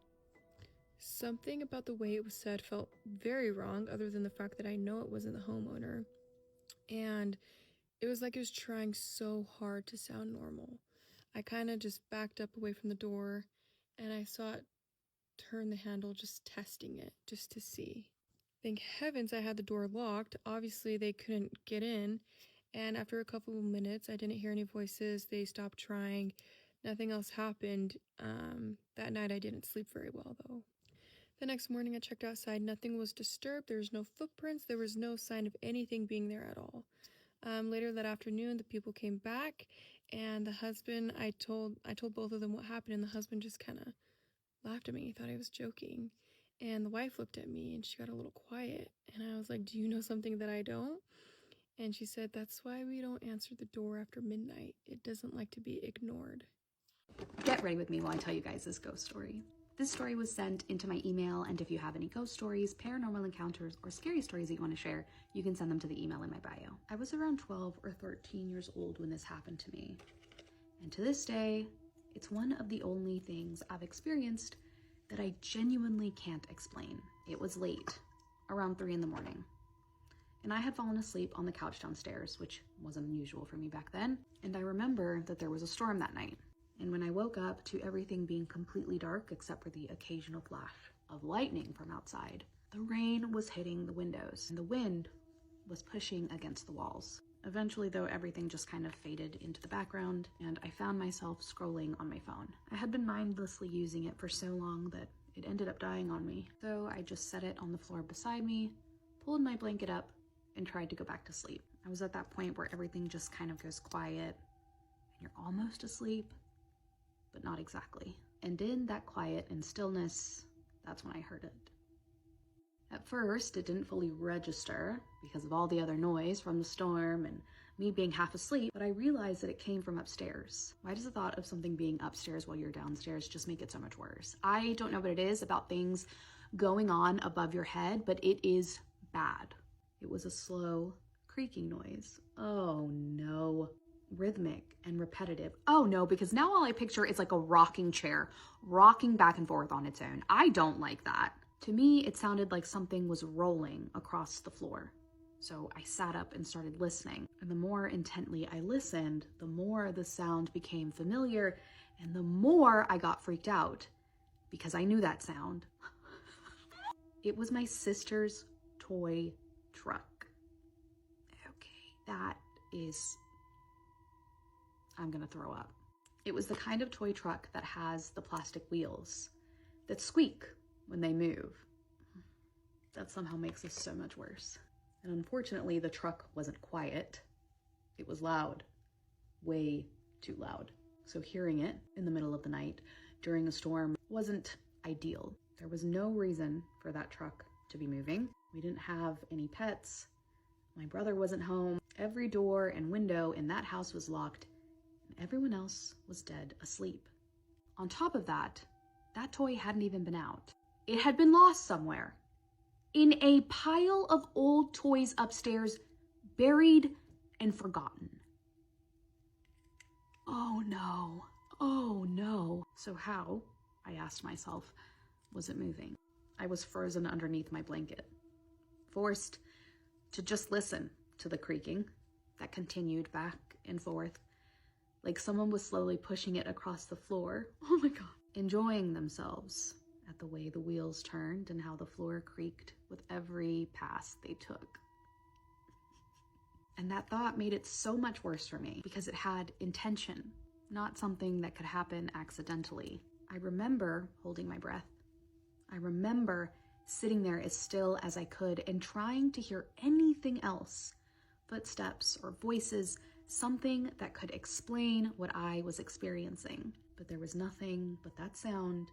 Something about the way it was said felt very wrong, other than the fact that I know it wasn't the homeowner. And it was like it was trying so hard to sound normal. I kind of just backed up away from the door, and I saw it turn the handle, just testing it, just to see. Thank heavens I had the door locked. Obviously they couldn't get in, and after a couple of minutes, I didn't hear any voices. They stopped trying. Nothing else happened. That night I didn't sleep very well, though. The next morning I checked outside. Nothing was disturbed. There was no footprints. There was no sign of anything being there at all. Later that afternoon, the people came back, and the husband, I told both of them what happened, and the husband just kind of laughed at me. He thought I was joking. And the wife looked at me, and she got a little quiet. And I was like, "Do you know something that I don't?" And she said, "That's why we don't answer the door after midnight. It doesn't like to be ignored." Get ready with me while I tell you guys this ghost story. This story was sent into my email, and if you have any ghost stories, paranormal encounters, or scary stories that you want to share, you can send them to the email in my bio. I was around 12 or 13 years old when this happened to me. And to this day, it's one of the only things I've experienced that I genuinely can't explain. It was late, around 3 in the morning. And I had fallen asleep on the couch downstairs, which wasn't unusual for me back then. And I remember that there was a storm that night. And when I woke up to everything being completely dark except for the occasional flash of lightning from outside, the rain was hitting the windows and the wind was pushing against the walls. Eventually, though, everything just kind of faded into the background, and I found myself scrolling on my phone. I had been mindlessly using it for so long that it ended up dying on me. So I just set it on the floor beside me, pulled my blanket up, and tried to go back to sleep. I was at that point where everything just kind of goes quiet, and you're almost asleep, but not exactly. And in that quiet and stillness, that's when I heard it. At first, it didn't fully register because of all the other noise from the storm and me being half asleep, but I realized that it came from upstairs. Why does the thought of something being upstairs while you're downstairs just make it so much worse? I don't know what it is about things going on above your head, but it is bad. It was a slow, creaking noise. Oh no. Rhythmic and repetitive. Oh no, because now all I picture is like a rocking chair, rocking back and forth on its own. I don't like that. To me, it sounded like something was rolling across the floor. So I sat up and started listening. And the more intently I listened, the more the sound became familiar and the more I got freaked out because I knew that sound. It was my sister's toy truck. Okay, that is... I'm gonna throw up. It was the kind of toy truck that has the plastic wheels that squeak when they move. That somehow makes this so much worse. And unfortunately, the truck wasn't quiet. It was loud, way too loud. So hearing it in the middle of the night during a storm wasn't ideal. There was no reason for that truck to be moving. We didn't have any pets. My brother wasn't home. Every door and window in that house was locked, and everyone else was dead asleep. On top of that, that toy hadn't even been out. It had been lost somewhere in a pile of old toys upstairs, buried and forgotten. Oh no, oh no. So how, I asked myself, was it moving? I was frozen underneath my blanket, forced to just listen to the creaking that continued back and forth, like someone was slowly pushing it across the floor. Oh my God. Enjoying themselves at the way the wheels turned and how the floor creaked with every pass they took. And that thought made it so much worse for me because it had intention, not something that could happen accidentally. I remember holding my breath. I remember sitting there as still as I could and trying to hear anything else, footsteps or voices, something that could explain what I was experiencing. But there was nothing but that sound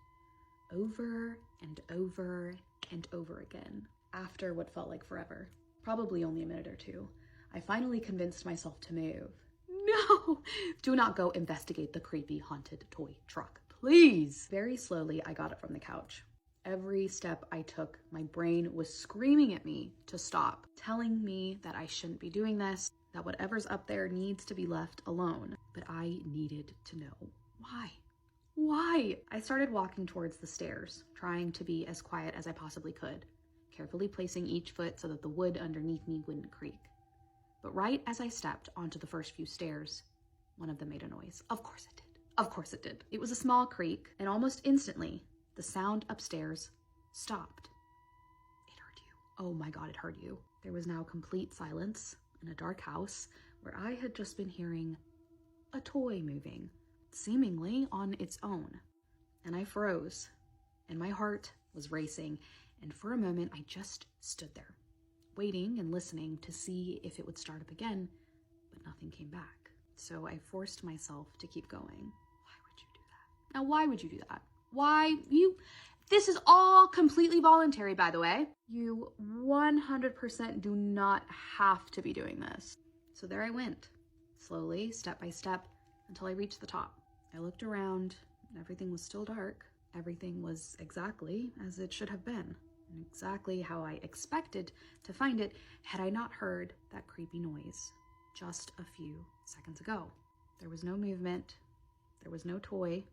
over and over and over again. After what felt like forever, probably only a minute or two, I finally convinced myself to move. No! Do not go investigate the creepy haunted toy truck, please! Very slowly, I got up from the couch. Every step I took, my brain was screaming at me to stop, telling me that I shouldn't be doing this, that whatever's up there needs to be left alone. But I needed to know why. Why? I started walking towards the stairs, trying to be as quiet as I possibly could, carefully placing each foot so that the wood underneath me wouldn't creak. But right as I stepped onto the first few stairs, one of them made a noise. Of course it did. Of course it did. It was a small creak, and almost instantly, the sound upstairs stopped. It heard you. Oh my God, it heard you. There was now complete silence in a dark house where I had just been hearing a toy moving, seemingly on its own. And I froze, and my heart was racing, and for a moment I just stood there, waiting and listening to see if it would start up again, but nothing came back. So I forced myself to keep going. Why would you do that? Now, why would you do that? Why? This is all completely voluntary, by the way. You 100% do not have to be doing this. So there I went, slowly, step by step, until I reached the top. I looked around, and everything was still dark. Everything was exactly as it should have been, and exactly how I expected to find it had I not heard that creepy noise just a few seconds ago. There was no movement, there was no toy,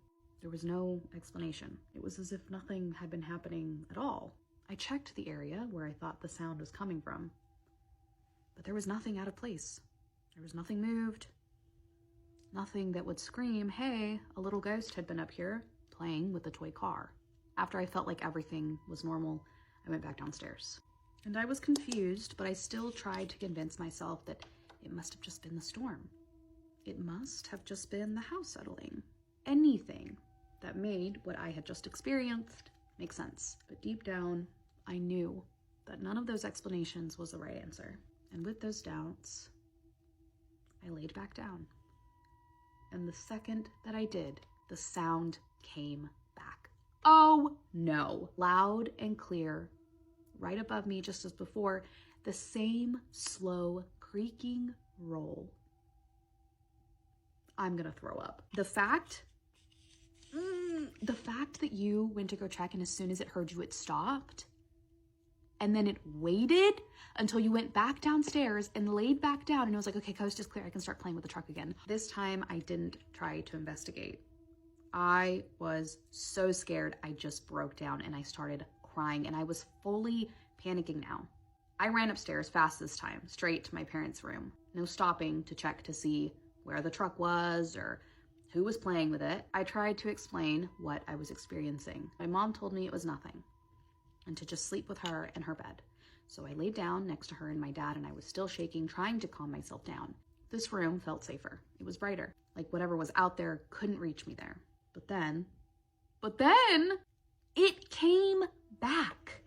there was no explanation. It was as if nothing had been happening at all. I checked the area where I thought the sound was coming from, but there was nothing out of place. There was nothing moved, nothing that would scream, hey, a little ghost had been up here playing with the toy car. After I felt like everything was normal, I went back downstairs. And I was confused, but I still tried to convince myself that it must have just been the storm. It must have just been the house settling. Anything that made what I had just experienced make sense. But deep down, I knew that none of those explanations was the right answer. And with those doubts, I laid back down. And the second that I did, the sound came back. Oh no! Loud and clear, right above me just as before, the same slow creaking roll. I'm gonna throw up. The fact that you went to go check and as soon as it heard you, it stopped. And then it waited until you went back downstairs and laid back down and it was like, okay, coast is clear, I can start playing with the truck again. This time I didn't try to investigate. I was so scared, I just broke down and I started crying and I was fully panicking now. I ran upstairs fast this time, straight to my parents' room. No stopping to check to see where the truck was or who was playing with it. I tried to explain what I was experiencing. My mom told me it was nothing and to just sleep with her in her bed. So I laid down next to her and my dad and I was still shaking, trying to calm myself down. This room felt safer. It was brighter. Like whatever was out there couldn't reach me there. But then it came back.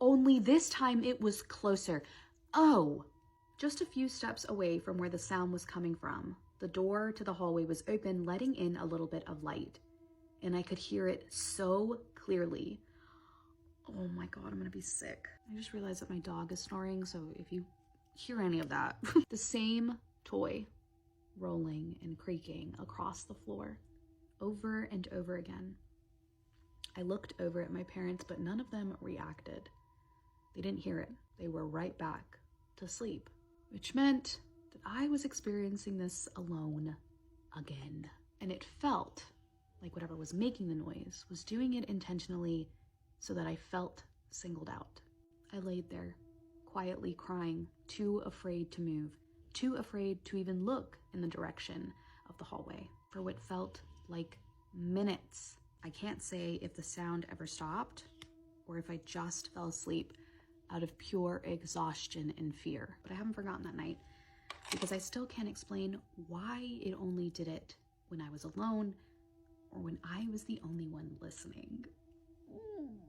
Only this time it was closer. Oh, just a few steps away from where the sound was coming from. The door to the hallway was open, letting in a little bit of light. And I could hear it so clearly. Oh my God, I'm gonna be sick. I just realized that my dog is snoring, so if you hear any of that. The same toy rolling and creaking across the floor over and over again. I looked over at my parents, but none of them reacted. They didn't hear it. They were right back to sleep, which meant that I was experiencing this alone again. And it felt like whatever was making the noise was doing it intentionally so that I felt singled out. I laid there, quietly crying, too afraid to move, too afraid to even look in the direction of the hallway for what felt like minutes. I can't say if the sound ever stopped or if I just fell asleep out of pure exhaustion and fear. But I haven't forgotten that night because I still can't explain why it only did it when I was alone or when I was the only one listening.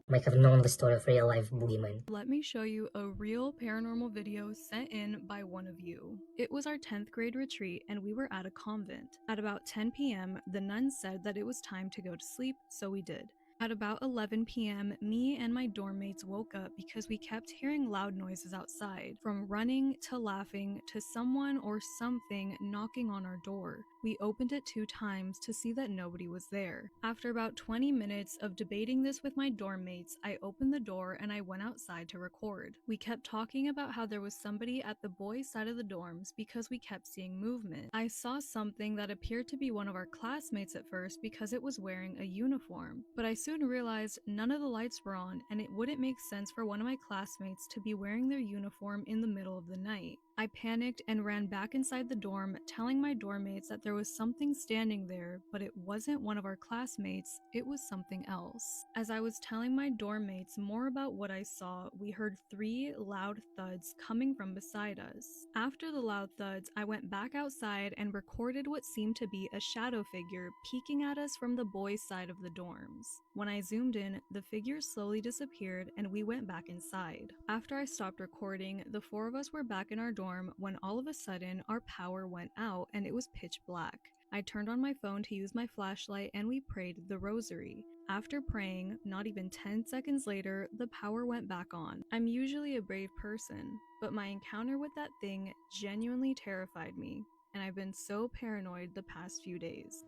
Might have known the story of real life boogeyman. Let me show you a real paranormal video sent in by one of you. It was our 10th grade retreat and we were at a convent. At about 10 p.m., the nuns said that it was time to go to sleep, so we did. At about 11 p.m., me and my dorm mates woke up because we kept hearing loud noises outside, from running to laughing to someone or something knocking on our door. We opened it 2 times to see that nobody was there. After about 20 minutes of debating this with my dorm mates, I opened the door and I went outside to record. We kept talking about how there was somebody at the boys' side of the dorms because we kept seeing movement. I saw something that appeared to be one of our classmates at first because it was wearing a uniform, but I soon realized none of the lights were on and it wouldn't make sense for one of my classmates to be wearing their uniform in the middle of the night. I panicked and ran back inside the dorm, telling my dorm mates that there was something standing there, but it wasn't one of our classmates, it was something else. As I was telling my dorm mates more about what I saw, we heard 3 loud thuds coming from beside us. After the loud thuds, I went back outside and recorded what seemed to be a shadow figure peeking at us from the boys' side of the dorms. When I zoomed in, the figure slowly disappeared and we went back inside. After I stopped recording, the 4 of us were back in our dorm when all of a sudden our power went out and it was pitch black. I turned on my phone to use my flashlight and we prayed the rosary. After praying, not even 10 seconds later, the power went back on. I'm usually a brave person, but my encounter with that thing genuinely terrified me, and I've been so paranoid the past few days.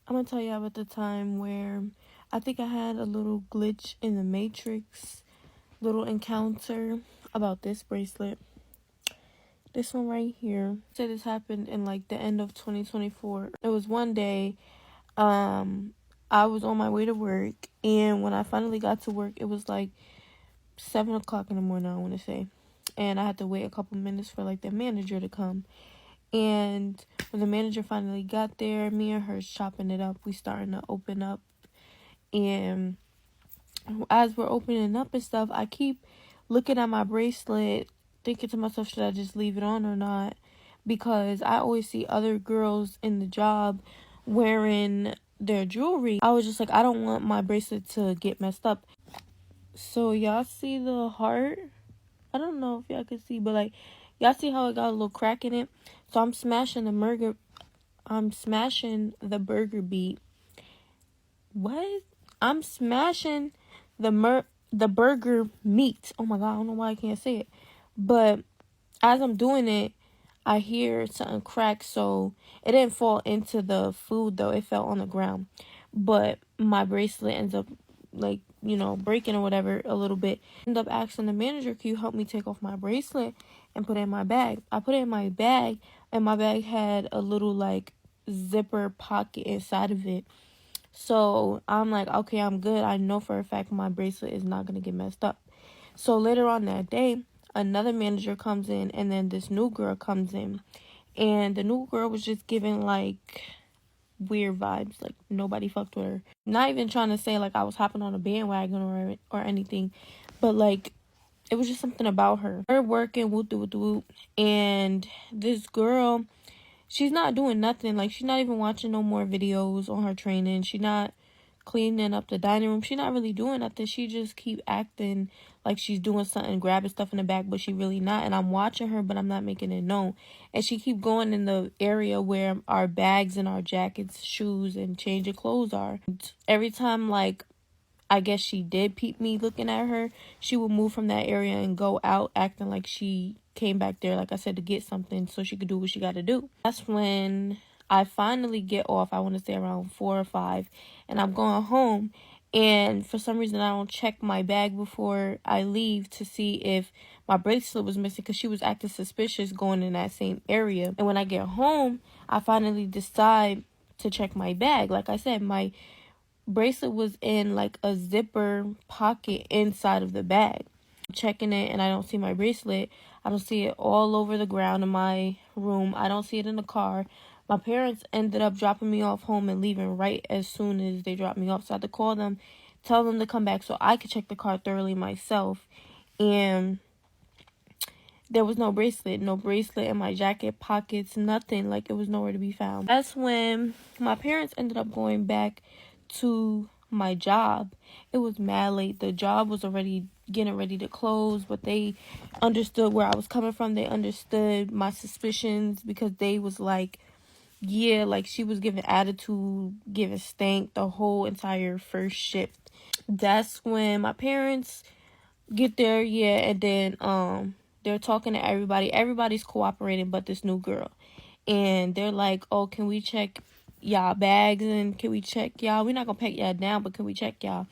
I'm gonna tell you about the time where I think I had a little glitch in the Matrix, little encounter about this bracelet. This one right here. So this happened in like the end of 2024. It was one day, I was on my way to work, and when I finally got to work, it was like 7 o'clock in the morning, I want to say. And I had to wait a couple minutes for like the manager to come. And when the manager finally got there, me and her chopping it up, we starting to open up. And as we're opening up and stuff, I keep looking at my bracelet, thinking to myself, should I just leave it on or not? Because I always see other girls in the job wearing their jewelry. I was just like, I don't want my bracelet to get messed up. So y'all see the heart? I don't know if y'all can see, but like, y'all see how it got a little crack in it? So I'm smashing the burger beat. What? I'm smashing the burger meat. Oh my God, I don't know why I can't say it. But as I'm doing it, I hear something crack. So it didn't fall into the food though. It fell on the ground. But my bracelet ends up like, you know, breaking or whatever a little bit. End up asking the manager, can you help me take off my bracelet and put it in my bag? I put it in my bag, and my bag had a little like zipper pocket inside of it. So I'm like, okay, I'm good. I know for a fact my bracelet is not gonna get messed up. So later on that day, another manager comes in, and then this new girl comes in, and the new girl was just giving like weird vibes, like nobody fucked with her. Not even trying to say like I was hopping on a bandwagon or anything, but like it was just something about her. Her working whoop, and this girl, she's not doing nothing. Like, she's not even watching no more videos on her training. She's not cleaning up the dining room. She's not really doing nothing. She just keep acting like she's doing something, grabbing stuff in the back, but she really not. And I'm watching her, but I'm not making it known. And she keep going in the area where our bags and our jackets, shoes, and change of clothes are. Every time, like, I guess she did peep me looking at her, she would move from that area and go out acting like she came back there, like I said, to get something so she could do what she got to do. That's when I finally get off. I want to say around 4 or 5, and I'm going home. And for some reason, I don't check my bag before I leave to see if my bracelet was missing, because she was acting suspicious going in that same area. And when I get home, I finally decide to check my bag. Like I said, my bracelet was in like a zipper pocket inside of the bag. I'm checking it and I don't see my bracelet. I don't see it all over the ground in my room. I don't see it in the car. My parents ended up dropping me off home and leaving right as soon as they dropped me off. So I had to call them, tell them to come back so I could check the car thoroughly myself. And there was no bracelet in my jacket pockets, nothing. Like, it was nowhere to be found. That's when my parents ended up going back to my job. It was mad late. The job was already getting ready to close, but they understood where I was coming from. They understood my suspicions, because they was like, yeah, like, she was giving attitude, giving stank the whole entire first shift. That's when my parents get there, yeah, and then they're talking to everybody. Everybody's cooperating but this new girl. And they're like, oh, can we check y'all bags, and can we check y'all? We're not gonna pat y'all down, but can we check y'all?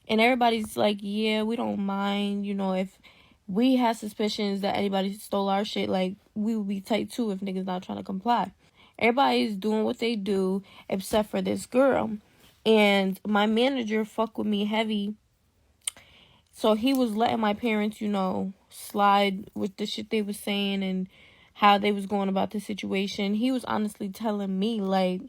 And everybody's like, yeah, we don't mind. You know, if we had suspicions that anybody stole our shit, like, we would be tight too if niggas not trying to comply. Everybody's doing what they do except for this girl. And my manager fucked with me heavy, so he was letting my parents, you know, slide with the shit they was saying and how they was going about the situation. He was honestly telling me, like,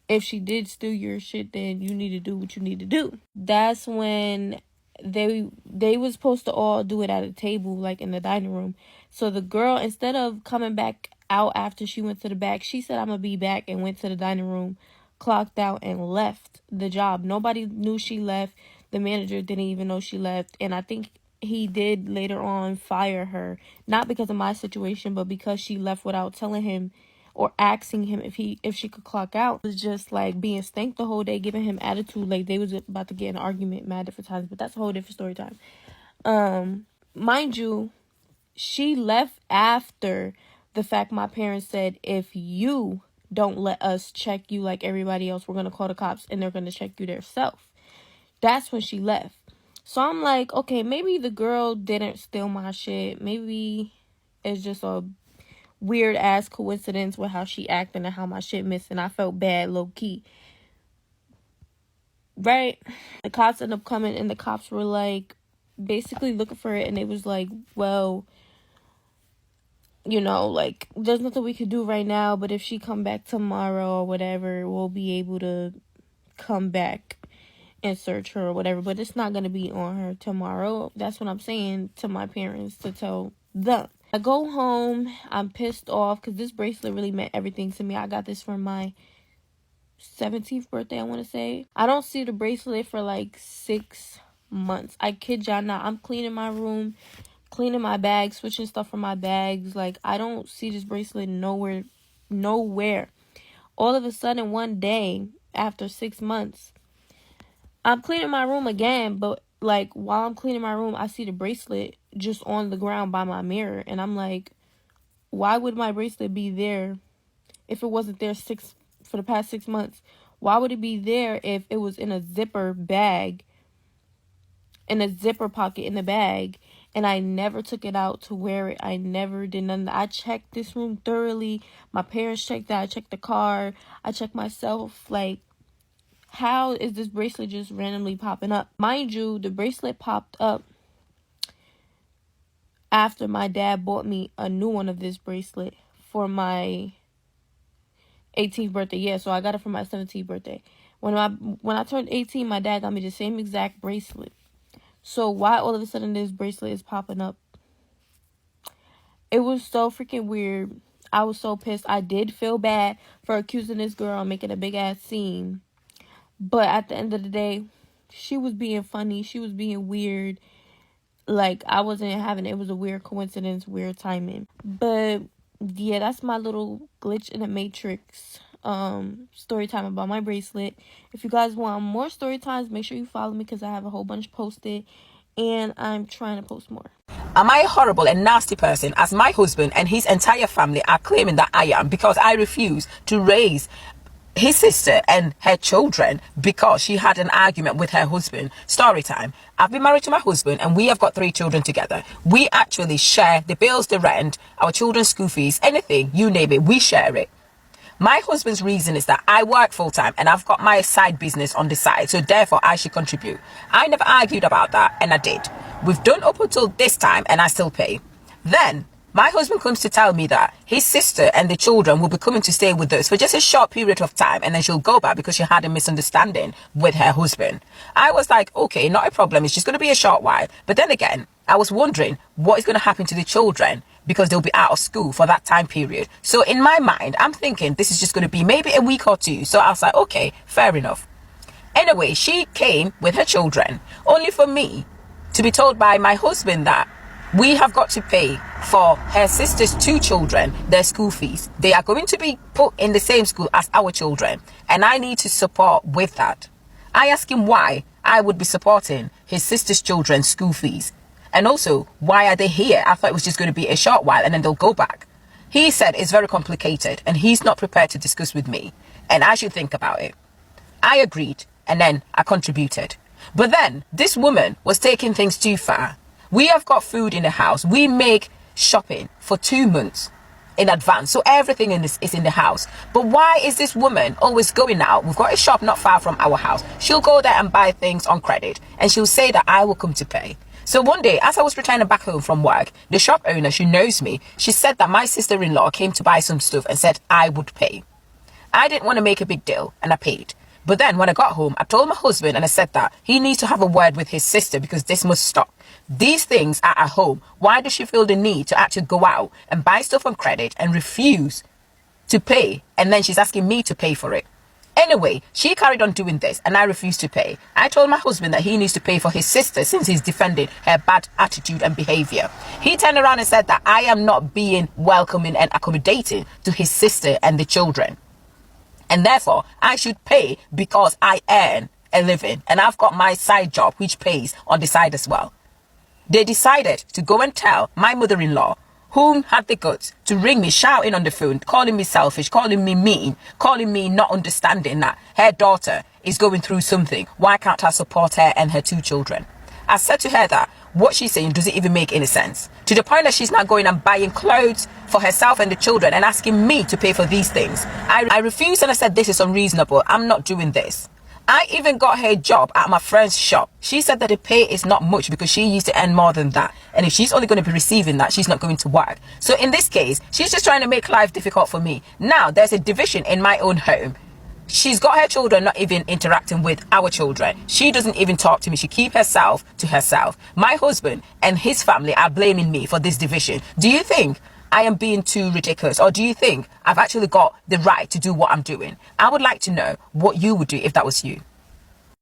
if she did steal your shit, then you need to do what you need to do. That's when they was supposed to all do it at a table, like in the dining room. So the girl, instead of coming back out after she went to the back, she said, I'm gonna be back, and went to the dining room, clocked out, and left the job. Nobody knew she left. The manager didn't even know she left. And I think he did later on fire her, not because of my situation, but because she left without telling him or asking him if she could clock out. It was just like being stank the whole day, giving him attitude, like they was about to get in an argument mad different times. But that's a whole different story time. Mind you, she left after the fact my parents said, if you don't let us check you like everybody else, we're gonna call the cops and they're gonna check you themselves. That's when she left. So I'm like, okay, maybe the girl didn't steal my shit. Maybe it's just a weird ass coincidence with how she acting and how my shit missing. I felt bad, low key. Right? The cops ended up coming, and the cops were like basically looking for it, and they was like, well, you know, like, there's nothing we could do right now, but if she come back tomorrow or whatever, we'll be able to come back and search her or whatever, but it's not going to be on her tomorrow. That's what I'm saying to my parents, to tell them. I go home, I'm pissed off, because this bracelet really meant everything to me. I got this for my 17th birthday, I want to say. I don't see the bracelet for like 6 months. I kid y'all not. I'm cleaning my room, cleaning my bags, switching stuff from my bags. Like, I don't see this bracelet nowhere. All of a sudden, one day, after 6 months, I'm cleaning my room again, but like while I'm cleaning my room, I see the bracelet just on the ground by my mirror, and I'm like, why would my bracelet be there if it wasn't there for the past 6 months? Why would it be there if it was in a zipper bag, in a zipper pocket in the bag, and I never took it out to wear it? I never did nothing. I checked this room thoroughly. My parents checked that. I checked the car. I checked myself. Like, how is this bracelet just randomly popping up? Mind you, the bracelet popped up after my dad bought me a new one of this bracelet for my 18th birthday. Yeah, so I got it for my 17th birthday. When I turned 18, my dad got me the same exact bracelet. So why all of a sudden this bracelet is popping up? It was so freaking weird. I was so pissed. I did feel bad for accusing this girl and making a big ass scene. But at the end of the day, she was being funny. She was being weird. Like, I wasn't having it. It was a weird coincidence, weird timing. But yeah, that's my little glitch in the matrix. story time about my bracelet. If you guys want more story times, make sure you follow me because I have a whole bunch posted and I'm trying to post more. Am I a horrible and nasty person, as my husband and his entire family are claiming that I am, because I refuse to raise his sister and her children because she had an argument with her husband? Story time. I've been married to my husband and we have got 3 children together. We actually share the bills, the rent, our children's school fees, anything, you name it, we share it. My husband's reason is that I work full-time and I've got my side business on the side, so therefore I should contribute. I never argued about that, and I did. We've done up until this time and I still pay. Then my husband comes to tell me that his sister and the children will be coming to stay with us for just a short period of time and then she'll go back because she had a misunderstanding with her husband. I was like, okay, not a problem, it's just going to be a short while. But then again, I was wondering what is going to happen to the children because they'll be out of school for that time period. So in my mind, I'm thinking this is just going to be maybe a week or 2. So I was like, okay, fair enough. Anyway, she came with her children, only for me to be told by my husband that we have got to pay for her sister's 2 children, their school fees. They are going to be put in the same school as our children, and I need to support with that. I asked him why I would be supporting his sister's children's school fees. And also, why are they here? I thought it was just going to be a short while and then they'll go back. He said it's very complicated and he's not prepared to discuss with me and I should think about it. I agreed and then I contributed. But then this woman was taking things too far. We have got food in the house. We make shopping for 2 months in advance, so everything is in the house. But why is this woman always going out? We've got a shop not far from our house. She'll go there and buy things on credit and she'll say that I will come to pay. So one day, as I was returning back home from work, the shop owner, she knows me, she said that my sister-in-law came to buy some stuff and said I would pay. I didn't want to make a big deal and I paid. But then when I got home, I told my husband and I said that he needs to have a word with his sister because this must stop. These things are at home. Why does she feel the need to actually go out and buy stuff on credit and refuse to pay? And then she's asking me to pay for it. Anyway, she carried on doing this and I refused to pay. I told my husband that he needs to pay for his sister since he's defending her bad attitude and behavior. He turned around and said that I am not being welcoming and accommodating to his sister and the children. And therefore, I should pay because I earn a living and I've got my side job which pays on the side as well. They decided to go and tell my mother-in-law, whom had the guts to ring me, shouting on the phone, calling me selfish, calling me mean, calling me not understanding that her daughter is going through something. Why can't I support her and her 2 children? I said to her that what she's saying doesn't even make any sense. To the point that she's now going and buying clothes for herself and the children and asking me to pay for these things. I refused and I said, this is unreasonable. I'm not doing this. I even got her a job at my friend's shop. She said that the pay is not much because she used to earn more than that. And if she's only going to be receiving that, she's not going to work. So in this case, she's just trying to make life difficult for me. Now, there's a division in my own home. She's got her children not even interacting with our children. She doesn't even talk to me. She keeps herself to herself. My husband and his family are blaming me for this division. Do you think I am being too ridiculous? Or do you think I've actually got the right to do what I'm doing? I would like to know what you would do if that was you.